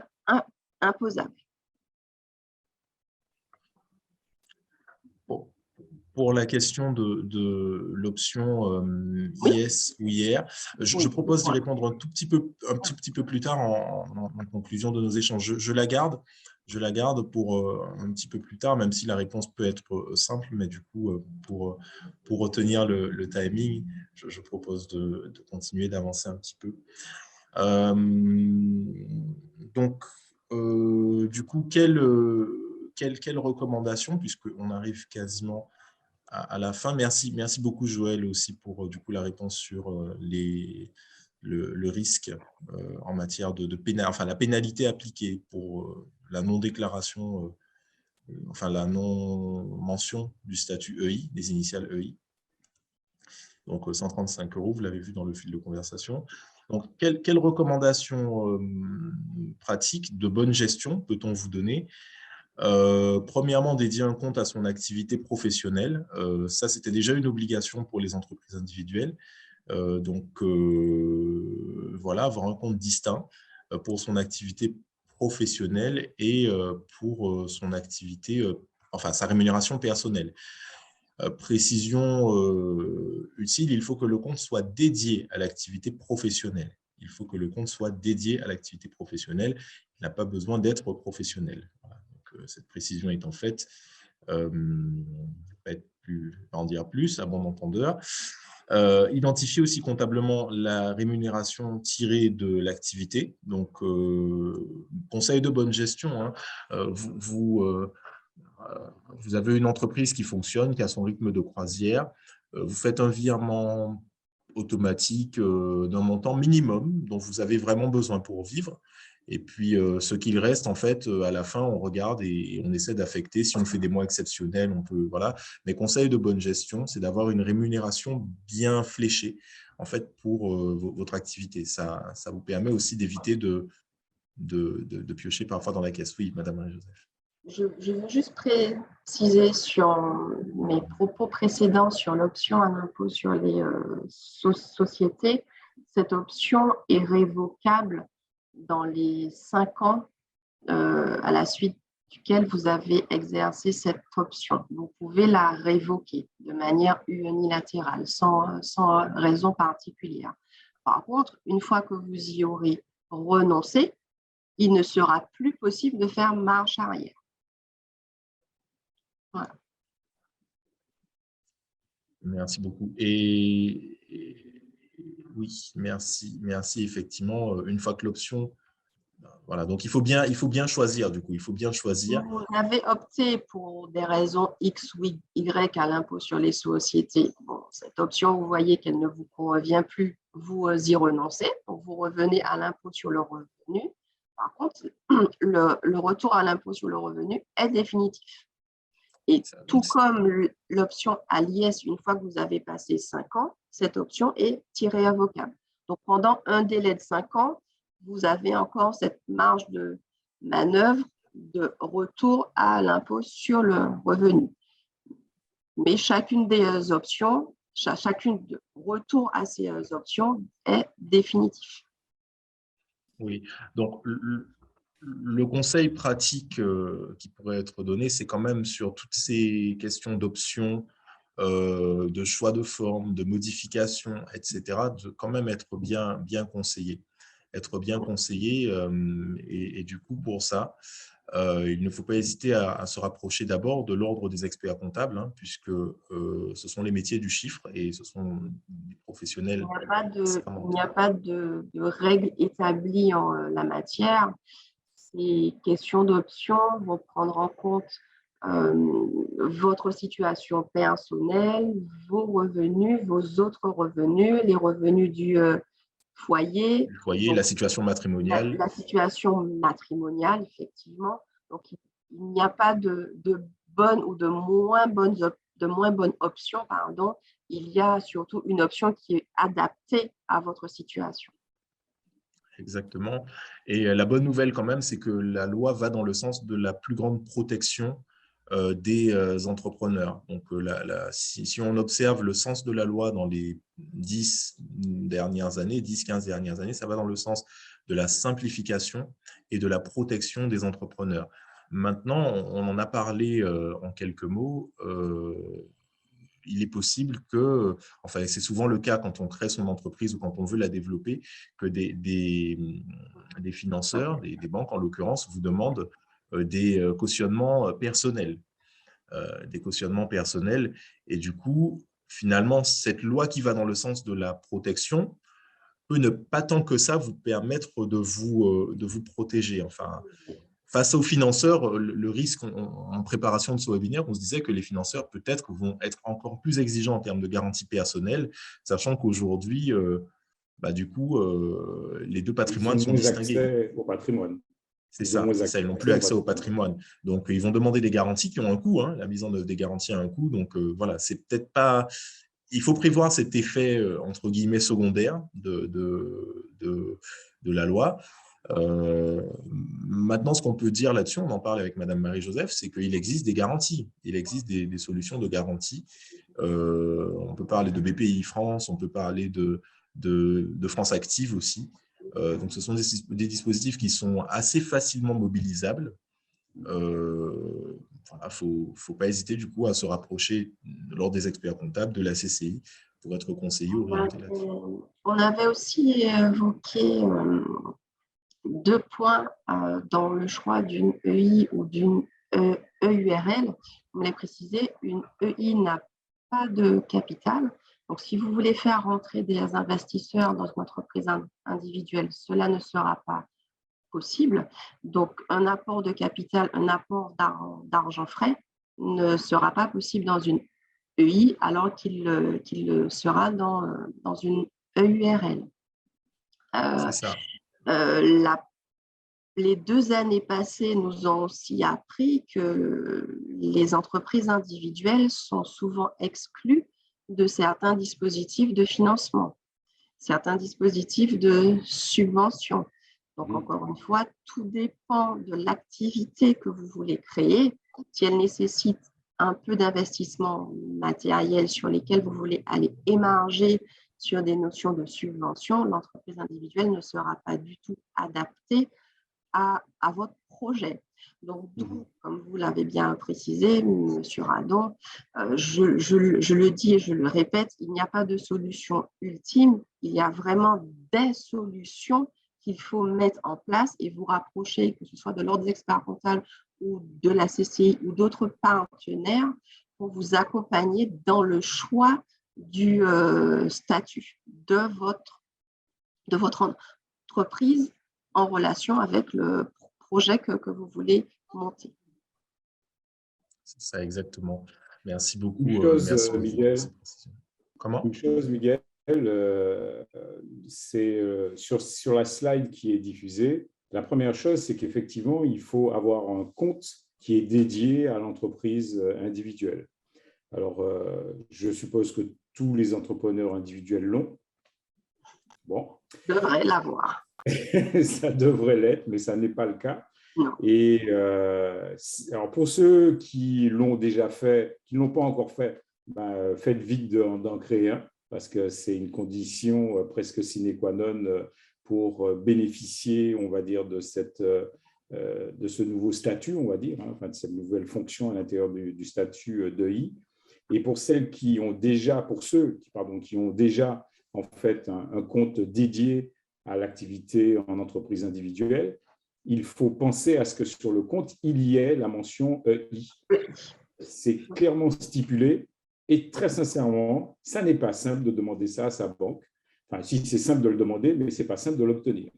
imposable. Pour la question de l'option IS ou IR, je propose d'y répondre un tout petit peu plus tard en conclusion de nos échanges. Je la garde pour un petit peu plus tard, même si la réponse peut être simple, mais du coup, pour retenir le timing, je propose de continuer d'avancer un petit peu. Donc, du coup, quelle recommandation, puisqu'on arrive quasiment à la fin. Merci beaucoup, Joël, aussi pour du coup, la réponse sur le risque en matière enfin, la pénalité appliquée pour la non-déclaration, enfin la non-mention du statut EI, des initiales EI. Donc 135 €, vous l'avez vu dans le fil de conversation. Donc, quelles recommandations pratiques de bonne gestion peut-on vous donner? Premièrement, dédier un compte à son activité professionnelle. Ça, c'était déjà une obligation pour les entreprises individuelles. Voilà, avoir un compte distinct pour son activité professionnelle et pour son activité, enfin sa rémunération personnelle. Précision utile, il faut que le compte soit dédié à l'activité professionnelle. Il faut que le compte soit dédié à l'activité professionnelle. Il n'a pas besoin d'être professionnel. Voilà. Donc, cette précision étant faite, je ne vais pas en dire plus à bon entendeur. Identifier aussi comptablement la rémunération tirée de l'activité. Donc, conseil de bonne gestion, hein. Vous avez une entreprise qui fonctionne, qui a son rythme de croisière. Vous faites un virement automatique d'un montant minimum dont vous avez vraiment besoin pour vivre. Et puis, ce qu'il reste, en fait, à la fin, on regarde et on essaie d'affecter. Si on fait des mois exceptionnels, on peut… Voilà. Mais conseil de bonne gestion, c'est d'avoir une rémunération bien fléchée, en fait, pour votre activité. Ça vous permet aussi d'éviter de piocher parfois dans la caisse. Oui, Madame Marie-Joseph. Je veux juste préciser sur mes propos précédents sur l'option à l'impôt sur les sociétés. Cette option est révocable dans les 5 ans à la suite duquel vous avez exercé cette option. Vous pouvez la révoquer de manière unilatérale, sans raison particulière. Par contre, une fois que vous y aurez renoncé, il ne sera plus possible de faire marche arrière. Voilà. Merci beaucoup. Oui, merci. Effectivement, une fois que l'option… Voilà, donc il faut bien choisir, du coup. Il faut bien choisir. Vous avez opté pour des raisons X ou Y à l'impôt sur les sociétés. Bon, cette option, vous voyez qu'elle ne vous convient plus, vous y renoncez. Donc, vous revenez à l'impôt sur le revenu. Par contre, le retour à l'impôt sur le revenu est définitif. Et tout comme l'option à l'IS, une fois que vous avez passé 5 ans, cette option est irrévocable. Donc, pendant un délai de 5 ans, vous avez encore cette marge de manœuvre de retour à l'impôt sur le revenu. Mais chacune des options, chacune de retour à ces options est définitive. Oui, donc le conseil pratique qui pourrait être donné, c'est quand même sur toutes ces questions d'options, de choix de forme, de modification, etc., de quand même être bien conseillé. Être bien conseillé et du coup, pour ça, il ne faut pas hésiter à se rapprocher d'abord de l'ordre des experts comptables, hein, puisque ce sont les métiers du chiffre et ce sont des professionnels. Il n'y a pas de règles établies en la matière. Ces questions d'options vont prendre en compte votre situation personnelle, vos revenus, vos autres revenus, les revenus du foyer. Du foyer, donc, la situation matrimoniale. La situation matrimoniale, effectivement. Donc, il n'y a pas de bonne ou de moins bonne option, pardon. Il y a surtout une option qui est adaptée à votre situation. Exactement. Et la bonne nouvelle quand même, c'est que la loi va dans le sens de la plus grande protection des entrepreneurs. Donc, si on observe le sens de la loi dans les 10-15 dernières années, ça va dans le sens de la simplification et de la protection des entrepreneurs. Maintenant, on en a parlé en quelques mots. Il est possible que, enfin c'est souvent le cas quand on crée son entreprise ou quand on veut la développer, que des financeurs, des banques en l'occurrence, vous demandent des cautionnements personnels. Et du coup, finalement, cette loi qui va dans le sens de la protection peut ne pas tant que ça vous permettre de vous protéger. Enfin, face aux financeurs, le risque en préparation de ce webinaire, on se disait que les financeurs peut-être vont être encore plus exigeants en termes de garantie personnelle, sachant qu'aujourd'hui, du coup, les deux Ils ont patrimoines sont moins distingués. accès au patrimoine. C'est ça, ils n'ont plus accès au patrimoine. Donc, ils vont demander des garanties qui ont un coût. Hein. La mise en œuvre des garanties a un coût. Donc, voilà, c'est peut-être pas… Il faut prévoir cet effet, entre guillemets, secondaire de la loi. Maintenant, ce qu'on peut dire là-dessus, on en parle avec Madame Marie-Joseph, c'est qu'il existe des garanties. Il existe des solutions de garantie. On peut parler de BPI France, on peut parler de France Active aussi. Donc, ce sont des dispositifs qui sont assez facilement mobilisables. Voilà, faut pas hésiter du coup à se rapprocher lors des experts comptables de la CCI pour être conseillé ou orienté là-dessus. On avait aussi évoqué 2 points dans le choix d'une EI ou d'une EURL. Vous me l'avez précisé, une EI n'a pas de capital. Donc, si vous voulez faire rentrer des investisseurs dans une entreprise individuelle, cela ne sera pas possible. Donc, un apport de capital, un apport d'argent frais ne sera pas possible dans une EI alors qu'il le sera dans une EURL. C'est ça. Les 2 années passées nous ont aussi appris que les entreprises individuelles sont souvent exclues de certains dispositifs de financement, certains dispositifs de subvention. Donc, encore une fois, tout dépend de l'activité que vous voulez créer. Si elle nécessite un peu d'investissement matériel sur lesquels vous voulez aller émarger sur des notions de subvention, l'entreprise individuelle ne sera pas du tout adaptée à votre projet. Donc, comme vous l'avez bien précisé, M. Radon, je le dis et je le répète, il n'y a pas de solution ultime, il y a vraiment des solutions qu'il faut mettre en place et vous rapprocher, que ce soit de l'ordre des experts comptables ou de la CCI ou d'autres partenaires, pour vous accompagner dans le choix du statut de votre entreprise en relation avec le projet que vous voulez monter. C'est ça, exactement. Merci beaucoup. Une chose, Miguel, Comment ? Une chose, Miguel, c'est sur la slide qui est diffusée, la première chose, c'est qu'effectivement, il faut avoir un compte qui est dédié à l'entreprise individuelle. Alors, je suppose que tous les entrepreneurs individuels l'ont. Bon. Devrait l'avoir. Ça devrait l'être, mais ça n'est pas le cas. Non. Et alors pour ceux qui l'ont déjà fait, qui ne l'ont pas encore fait, faites vite d'en créer un, parce que c'est une condition presque sine qua non pour bénéficier, on va dire, de ce nouveau statut, on va dire, enfin, de cette nouvelle fonction à l'intérieur du statut d'EI. Et pour celles qui ont déjà, pour ceux qui ont déjà en fait un compte dédié à l'activité en entreprise individuelle, il faut penser à ce que sur le compte, il y ait la mention EI. C'est clairement stipulé et très sincèrement, ça n'est pas simple de demander ça à sa banque. Enfin, si c'est simple de le demander, mais ce n'est pas simple de l'obtenir.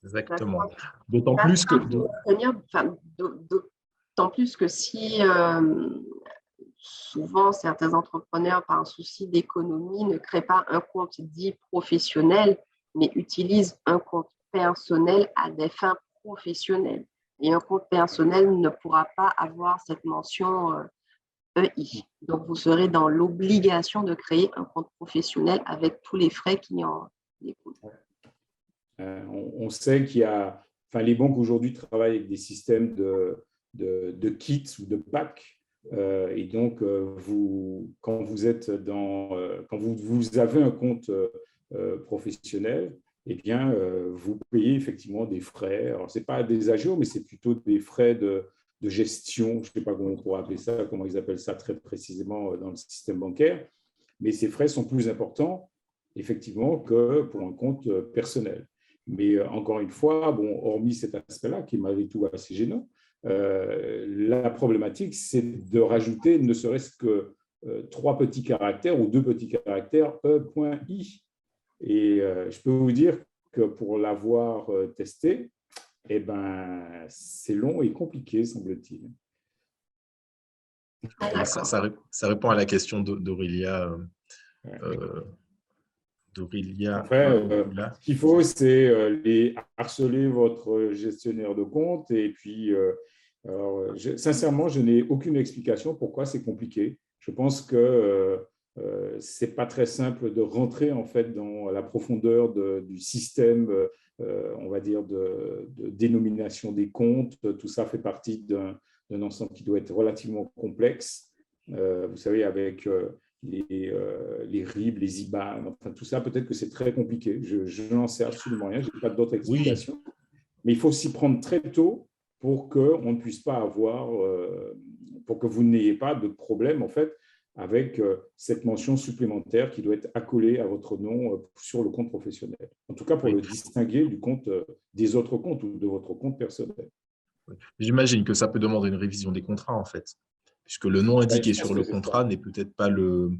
Exactement. D'autant plus que si souvent certains entrepreneurs, par un souci d'économie, ne créent pas un compte dit professionnel, mais utilisent un compte personnel à des fins professionnelles. Et un compte personnel ne pourra pas avoir cette mention EI. Donc, vous serez dans l'obligation de créer un compte professionnel avec tous les frais qui en découlent. On sait qu'il y a… Enfin, les banques aujourd'hui travaillent avec des systèmes de kits ou de packs. Et donc, quand vous êtes quand vous avez un compte professionnel, eh bien, vous payez effectivement des frais. Alors, ce n'est pas des agios, mais c'est plutôt des frais de gestion. Je ne sais pas comment on pourrait appeler ça, comment ils appellent ça très précisément dans le système bancaire. Mais ces frais sont plus importants, effectivement, que pour un compte personnel. Mais encore une fois, bon, hormis cet aspect-là, qui est malgré tout assez gênant, la problématique, c'est de rajouter ne serait-ce que 3 petits caractères ou 2 petits caractères E.I. Et je peux vous dire que pour l'avoir testé, eh ben, c'est long et compliqué, semble-t-il. Ça répond à la question d'Aurélia. Après, ce qu'il faut, c'est harceler votre gestionnaire de compte. Et puis, sincèrement, je n'ai aucune explication pourquoi c'est compliqué. Je pense que ce n'est pas très simple de rentrer en fait dans la profondeur du système, on va dire, de dénomination des comptes. Tout ça fait partie d'un ensemble qui doit être relativement complexe. Vous savez, avec les RIB, les IBAN, enfin tout ça, peut-être que c'est très compliqué. Je n'en sais absolument rien, je n'ai pas d'autres explications. Oui. Mais il faut s'y prendre très tôt pour qu'on ne puisse pas avoir, pour que vous n'ayez pas de problème en fait avec cette mention supplémentaire qui doit être accolée à votre nom sur le compte professionnel. En tout cas, pour le distinguer du compte des autres comptes ou de votre compte personnel. J'imagine que ça peut demander une révision des contrats en fait, puisque le nom indiqué sur le contrat n'est peut-être pas le…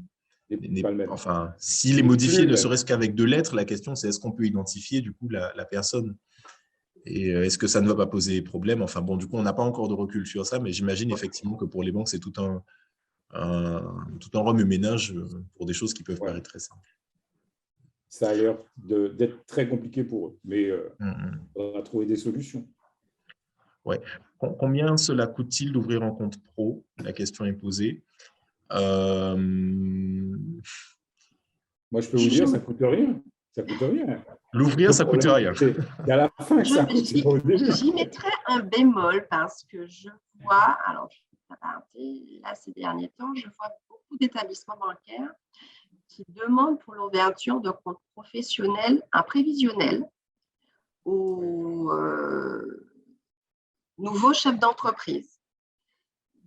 Enfin, s'il est modifié, ne serait-ce qu'avec 2 lettres, la question c'est est-ce qu'on peut identifier du coup la personne et est-ce que ça ne va pas poser problème? Enfin bon, du coup, on n'a pas encore de recul sur ça, mais j'imagine effectivement que pour les banques, c'est tout un remue-ménage pour des choses qui peuvent paraître très simples. Ça a l'air d'être très compliqué pour eux, mais on va trouver des solutions. Ouais. Combien cela coûte-t-il d'ouvrir un compte pro? La question est posée. Moi, je peux vous dire, ça ne coûte rien. Ça coûte rien. L'ouvrir, ça ne coûte rien. C'est à la fin que ça coûte. J'y mettrais un bémol parce que je vois, alors là, ces derniers temps, je vois beaucoup d'établissements bancaires qui demandent pour l'ouverture de compte professionnel un prévisionnel aux nouveaux chefs d'entreprise.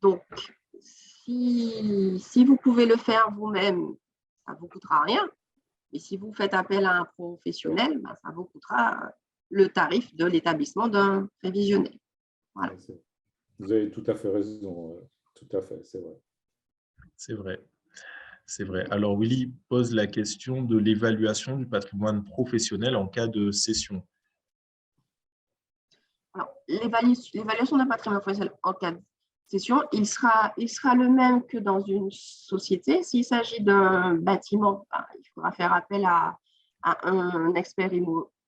Donc, si vous pouvez le faire vous-même, ça ne vous coûtera rien. Et si vous faites appel à un professionnel, ben, ça vous coûtera le tarif de l'établissement d'un prévisionnel. Voilà. Vous avez tout à fait raison. Tout à fait, c'est vrai. C'est vrai. C'est vrai. Alors, Willy pose la question de l'évaluation du patrimoine professionnel en cas de cession. Alors, l'évaluation d'un patrimoine professionnel en cas de cession, il sera le même que dans une société. S'il s'agit d'un bâtiment, ben, il faudra faire appel à un expert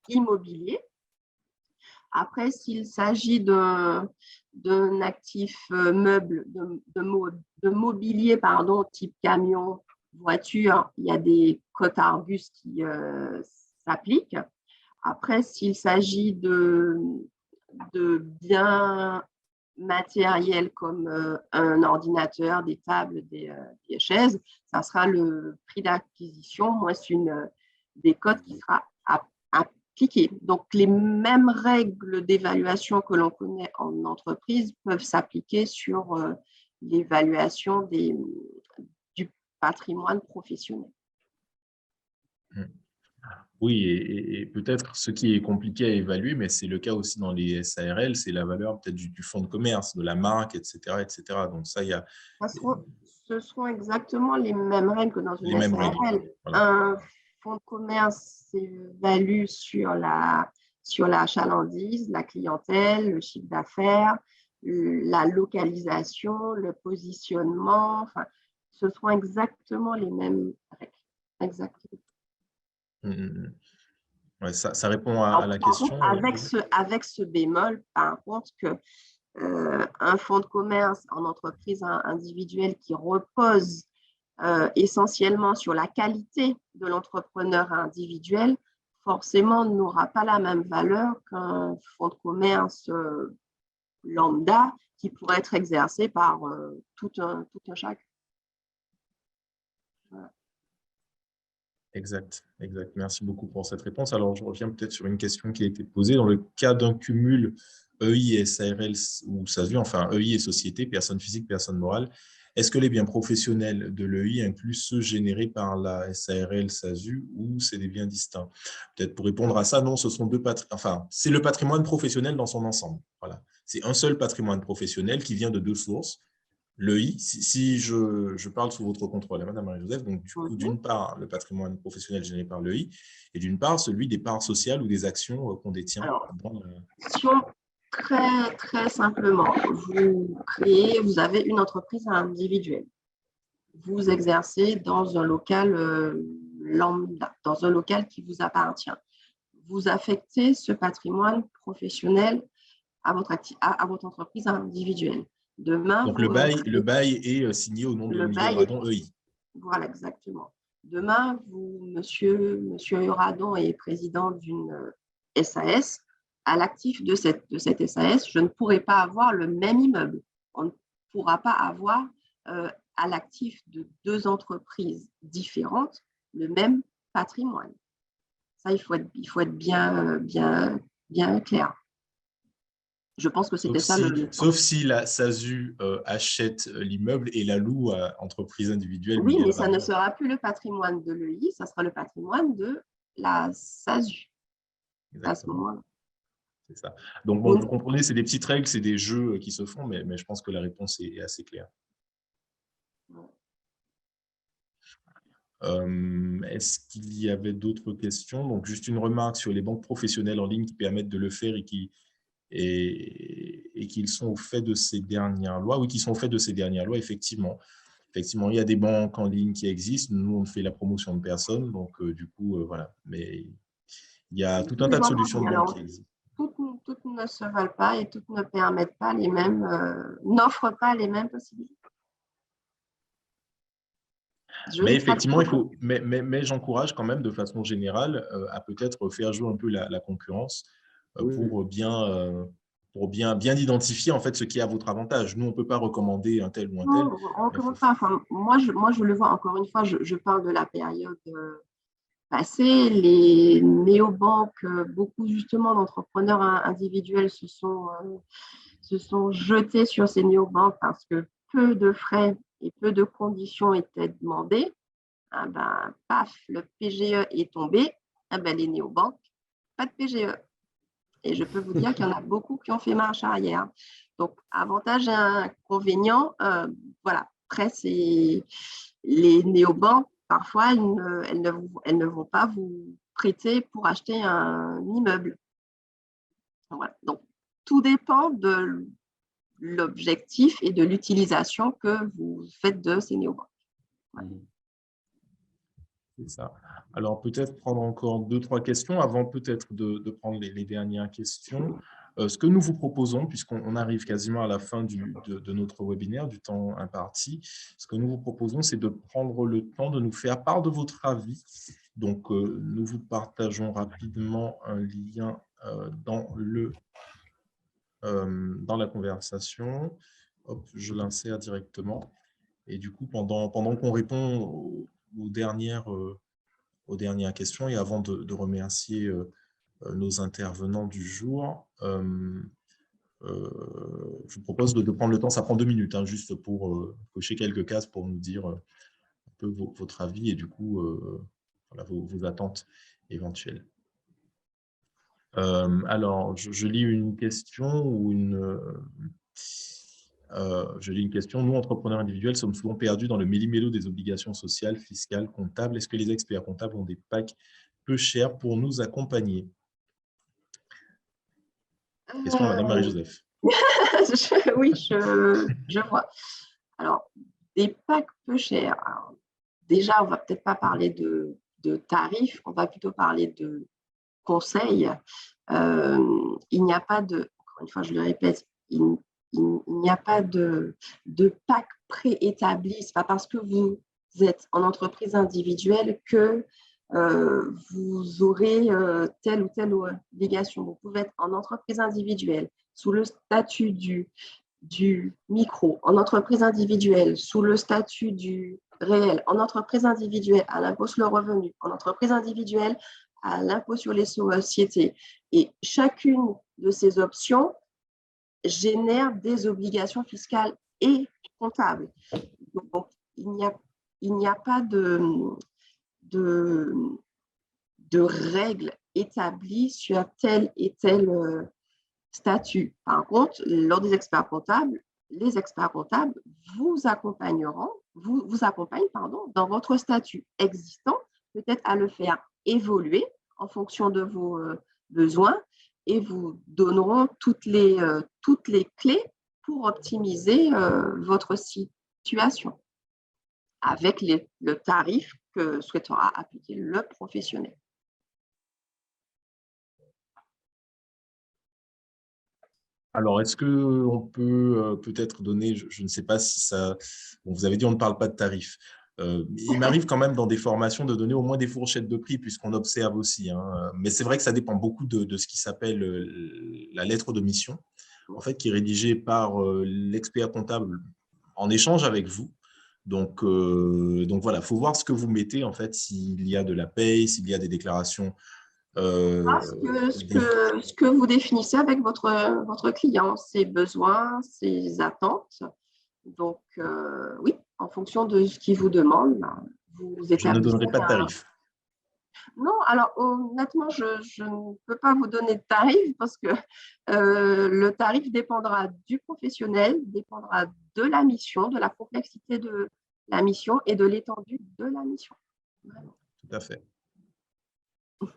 immobilier. Après, s'il s'agit d'un actif meuble, de mobilier, pardon, type camion, voiture, il y a des cotes Argus qui s'appliquent. Après, s'il s'agit de biens matériels comme un ordinateur, des tables, des chaises, ça sera le prix d'acquisition moins des cotes qui sera appliquée. Donc, les mêmes règles d'évaluation que l'on connaît en entreprise peuvent s'appliquer sur l'évaluation du patrimoine professionnel. Oui, et peut-être ce qui est compliqué à évaluer, mais c'est le cas aussi dans les SARL, c'est la valeur peut-être du fonds de commerce, de la marque, etc. etc. Donc ça, il y a… Ce seront exactement les mêmes règles que dans une SARL. Voilà. Un fonds de commerce s'évalue sur la chalandise, la clientèle, le chiffre d'affaires, la localisation, le positionnement. Enfin, ce seront exactement les mêmes règles. Exactement. Ouais, ça répond à la question. Avec ce bémol, par contre, que un fonds de commerce en entreprise individuelle qui repose essentiellement sur la qualité de l'entrepreneur individuel, forcément n'aura pas la même valeur qu'un fonds de commerce lambda qui pourrait être exercé par tout un chacun. Voilà. Exact. Merci beaucoup pour cette réponse. Alors, je reviens peut-être sur une question qui a été posée. Dans le cas d'un cumul EI et SARL ou SASU, enfin EI et société, personne physique, personne morale, est-ce que les biens professionnels de l'EI incluent ceux générés par la SARL, SASU ou c'est des biens distincts? Peut-être pour répondre à ça, non, ce sont c'est le patrimoine professionnel dans son ensemble. Voilà. C'est un seul patrimoine professionnel qui vient de 2 sources. L'EI, si je parle sous votre contrôle, Madame Marie-Joseph, donc du coup, d'une part, le patrimoine professionnel généré par l'EI, et d'une part, celui des parts sociales ou des actions qu'on détient. Alors, Très simplement, vous avez une entreprise individuelle. Vous exercez dans un local lambda, dans un local qui vous appartient. Vous affectez ce patrimoine professionnel à votre entreprise individuelle. Demain, Donc, le bail est signé au nom de Miguel Radon EI. Voilà, exactement. Demain, monsieur Radon est président d'une SAS. À l'actif de cette SAS, je ne pourrai pas avoir le même immeuble. On ne pourra pas avoir à l'actif de deux entreprises différentes le même patrimoine. Ça, il faut être bien clair. Je pense que c'était ça le sauf si la SASU achète l'immeuble et la loue à entreprise individuelle. Oui, mais ça ne sera plus le patrimoine de l'EI, ça sera le patrimoine de la SASU. Exactement. À ce moment-là. C'est ça. Donc, bon, vous comprenez, c'est des petites règles, c'est des jeux qui se font, mais je pense que la réponse est assez claire. Est-ce qu'il y avait d'autres questions? Donc, juste une remarque sur les banques professionnelles en ligne qui permettent de le faire et qu'ils sont au fait de ces dernières lois. Oui, qui sont au fait de ces dernières lois, effectivement. Effectivement, il y a des banques en ligne qui existent. Nous, on fait la promotion de personnes. Donc, du coup, voilà. Mais il y a tout un tas de solutions de banques qui existent. Toutes ne se valent pas et toutes ne permettent pas les mêmes, n'offrent pas les mêmes possibilités. Mais effectivement, mais j'encourage quand même de façon générale à peut-être faire jouer un peu la concurrence pour bien identifier en fait ce qui est à votre avantage. Nous, on ne peut pas recommander un tel ou un tel. Non, on ne recommande pas. Enfin, moi, je le vois, encore une fois, je parle de la période passée. Les néobanques, beaucoup justement d'entrepreneurs individuels se sont jetés sur ces néobanques parce que peu de frais et peu de conditions étaient demandées. Ah ben, paf, le PGE est tombé. Ah ben, les néobanques, pas de PGE. Et je peux vous dire qu'il y en a beaucoup qui ont fait marche arrière. Donc, avantages et inconvénients, voilà. Après, c'est les néobanques, parfois, elles ne vont pas vous prêter pour acheter un immeuble. Voilà. Donc, tout dépend de l'objectif et de l'utilisation que vous faites de ces néobanques. Voilà. C'est ça. Alors, peut-être prendre encore 2-3 questions avant peut-être de prendre les dernières questions. Ce que nous vous proposons, puisqu'on arrive quasiment à la fin de notre webinaire, du temps imparti, ce que nous vous proposons, c'est de prendre le temps de nous faire part de votre avis. Donc, nous vous partageons rapidement un lien dans la conversation. Hop, je l'insère directement. Et du coup, pendant qu'on répond aux dernières questions et avant de remercier nos intervenants du jour, je vous propose de prendre le temps, ça prend 2 minutes, hein, juste pour cocher quelques cases pour nous dire un peu votre avis et du coup, voilà, vos attentes éventuelles. Alors, je lis une question ou je lis une question. Nous, entrepreneurs individuels, sommes souvent perdus dans le méli-mélo des obligations sociales, fiscales, comptables. Est-ce que les experts comptables ont des packs peu chers pour nous accompagner? Question à Madame Marie-Joseph. Oui, je vois. Alors, des packs peu chers. Alors, déjà, on ne va peut-être pas parler de tarifs, on va plutôt parler de conseils. Il n'y a pas de, encore une fois, je le répète, il n'y a pas de pack préétabli. Ce n'est pas parce que vous êtes en entreprise individuelle que vous aurez telle ou telle obligation. Vous pouvez être en entreprise individuelle sous le statut du micro, en entreprise individuelle sous le statut du réel, en entreprise individuelle à l'impôt sur le revenu, en entreprise individuelle à l'impôt sur les sociétés. Et chacune de ces options génère des obligations fiscales et comptables. Donc, il n'y a pas de règles établies sur tel et tel statut. Par contre, lors des experts comptables, les experts comptables vous accompagnent dans votre statut existant, peut-être à le faire évoluer en fonction de vos besoins et vous donneront toutes les clés pour optimiser votre situation avec le tarif que souhaitera appliquer le professionnel. Alors, est-ce qu'on peut peut-être donner, je ne sais pas si ça… Bon, vous avez dit on ne parle pas de tarifs. Il m'arrive quand même dans des formations de donner au moins des fourchettes de prix puisqu'on observe aussi. Hein. Mais c'est vrai que ça dépend beaucoup de ce qui s'appelle la lettre de mission, en fait, qui est rédigée par l'expert comptable en échange avec vous. Donc voilà, il faut voir ce que vous mettez, en fait, s'il y a de la paye, s'il y a des déclarations. Ce que vous définissez avec votre client, ses besoins, ses attentes. Donc, oui, en fonction de ce qu'il vous demande, vous Je ne établissez donnerai pas de tarif. Non, alors honnêtement, je ne peux pas vous donner de tarif parce que le tarif dépendra du professionnel, dépendra de la mission, de la complexité de la mission et de l'étendue de la mission. Vraiment. Tout à fait. Tout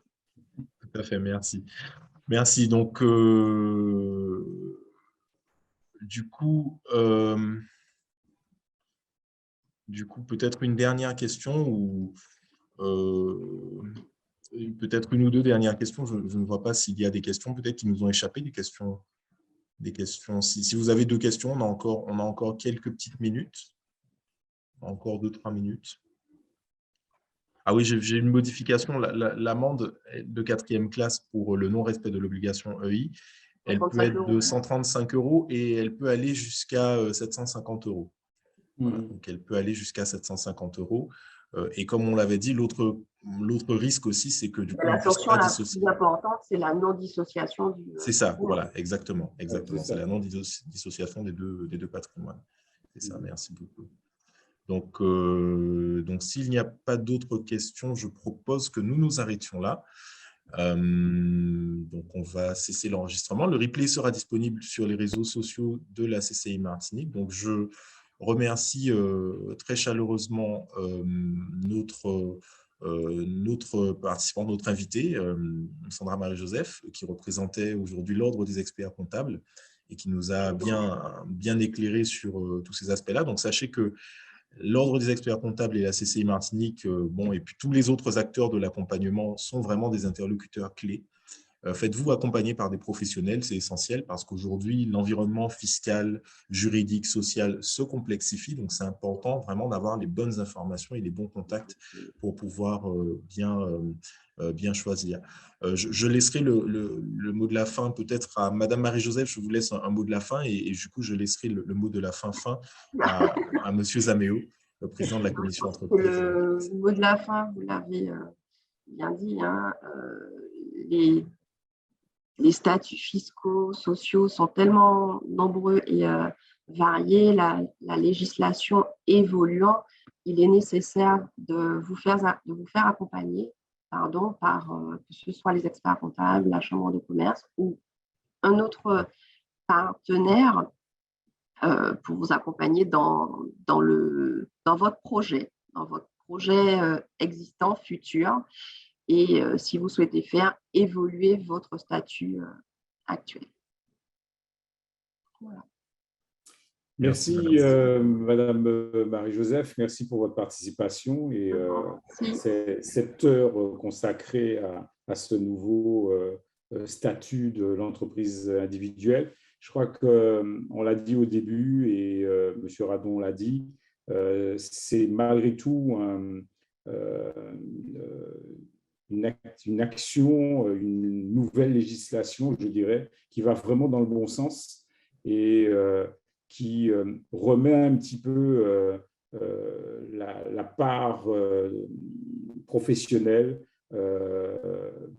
à fait, merci. Merci. Donc, du coup, peut-être une dernière question ou peut-être une ou deux dernières questions. Je ne vois pas s'il y a des questions peut-être qui nous ont échappé, des questions. Si vous avez deux questions, on a encore quelques petites minutes. Encore 2-3 minutes. Ah oui, j'ai une modification. L'amende de 4e classe pour le non-respect de l'obligation EI, elle peut être de 135 € et elle peut aller jusqu'à 750 €. Voilà, donc elle peut aller jusqu'à 750 €. Et comme on l'avait dit, l'autre risque aussi, c'est que du coup, on ne puisse pas dissocier. La plus importante, c'est la non-dissociation du… C'est ça, voilà, exactement. C'est la non-dissociation des deux patrimoines. C'est ça, merci beaucoup. Donc s'il n'y a pas d'autres questions, je propose que nous nous arrêtions là. Donc, on va cesser l'enregistrement. Le replay sera disponible sur les réseaux sociaux de la CCI Martinique. Donc, je remercie très chaleureusement notre participant, notre invité, Sandra Marie-Joseph, qui représentait aujourd'hui l'Ordre des experts comptables et qui nous a bien éclairé sur tous ces aspects-là. Donc, sachez que l'Ordre des experts comptables et la CCI Martinique, et puis tous les autres acteurs de l'accompagnement sont vraiment des interlocuteurs clés. Faites-vous accompagner par des professionnels, c'est essentiel parce qu'aujourd'hui, l'environnement fiscal, juridique, social se complexifie. Donc, c'est important vraiment d'avoir les bonnes informations et les bons contacts pour pouvoir bien choisir. Je laisserai le mot de la fin peut-être à Madame Marie-Joseph. Je vous laisse un mot de la fin et du coup, je laisserai le mot de la fin à Monsieur Zaméo, le président de la commission entreprise. Le mot de la fin, vous l'avez bien dit, hein, les statuts fiscaux, sociaux sont tellement nombreux et variés, la législation évoluant, il est nécessaire de vous faire accompagner par que ce soit les experts comptables, la chambre de commerce ou un autre partenaire pour vous accompagner dans votre projet existant, futur. Et si vous souhaitez faire évoluer votre statut actuel. Voilà. Merci Madame Marie-Joseph, merci pour votre participation et cette heure consacrée à ce nouveau statut de l'entreprise individuelle. Je crois qu'on l'a dit au début et M. Radon l'a dit, c'est malgré tout une action, une nouvelle législation, je dirais, qui va vraiment dans le bon sens et qui remet un petit peu la part professionnelle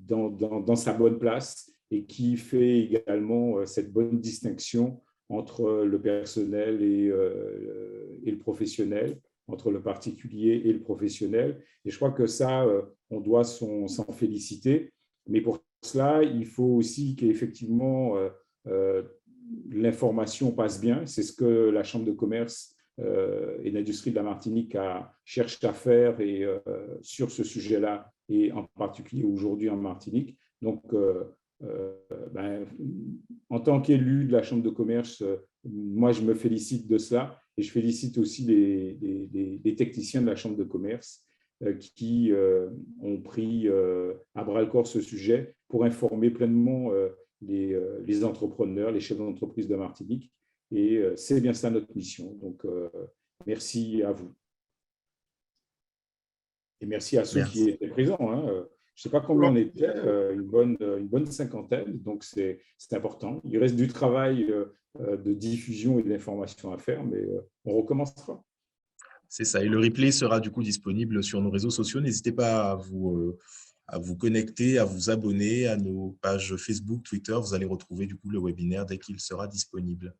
dans sa bonne place et qui fait également cette bonne distinction entre le personnel et le professionnel, entre le particulier et le professionnel. Et je crois que ça, on doit s'en féliciter. Mais pour cela, il faut aussi qu'effectivement, l'information passe bien. C'est ce que la Chambre de commerce et d'industrie de la Martinique cherche à faire sur ce sujet-là, et en particulier aujourd'hui en Martinique. Donc, en tant qu'élu de la Chambre de commerce, moi, je me félicite de cela et je félicite aussi les techniciens de la Chambre de commerce qui ont pris à bras-le-corps ce sujet pour informer pleinement les entrepreneurs, les chefs d'entreprise de Martinique. Et c'est bien ça notre mission. Donc, merci à vous. Et merci à ceux qui étaient présents. Je ne sais pas combien on était, une bonne cinquantaine, donc c'est important. Il reste du travail de diffusion et d'information à faire, mais on recommencera. C'est ça. Et le replay sera du coup disponible sur nos réseaux sociaux. N'hésitez pas à vous connecter, à vous abonner à nos pages Facebook, Twitter. Vous allez retrouver du coup le webinaire dès qu'il sera disponible.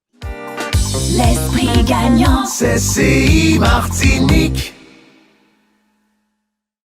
L'esprit gagnant, c'est CCI Martinique.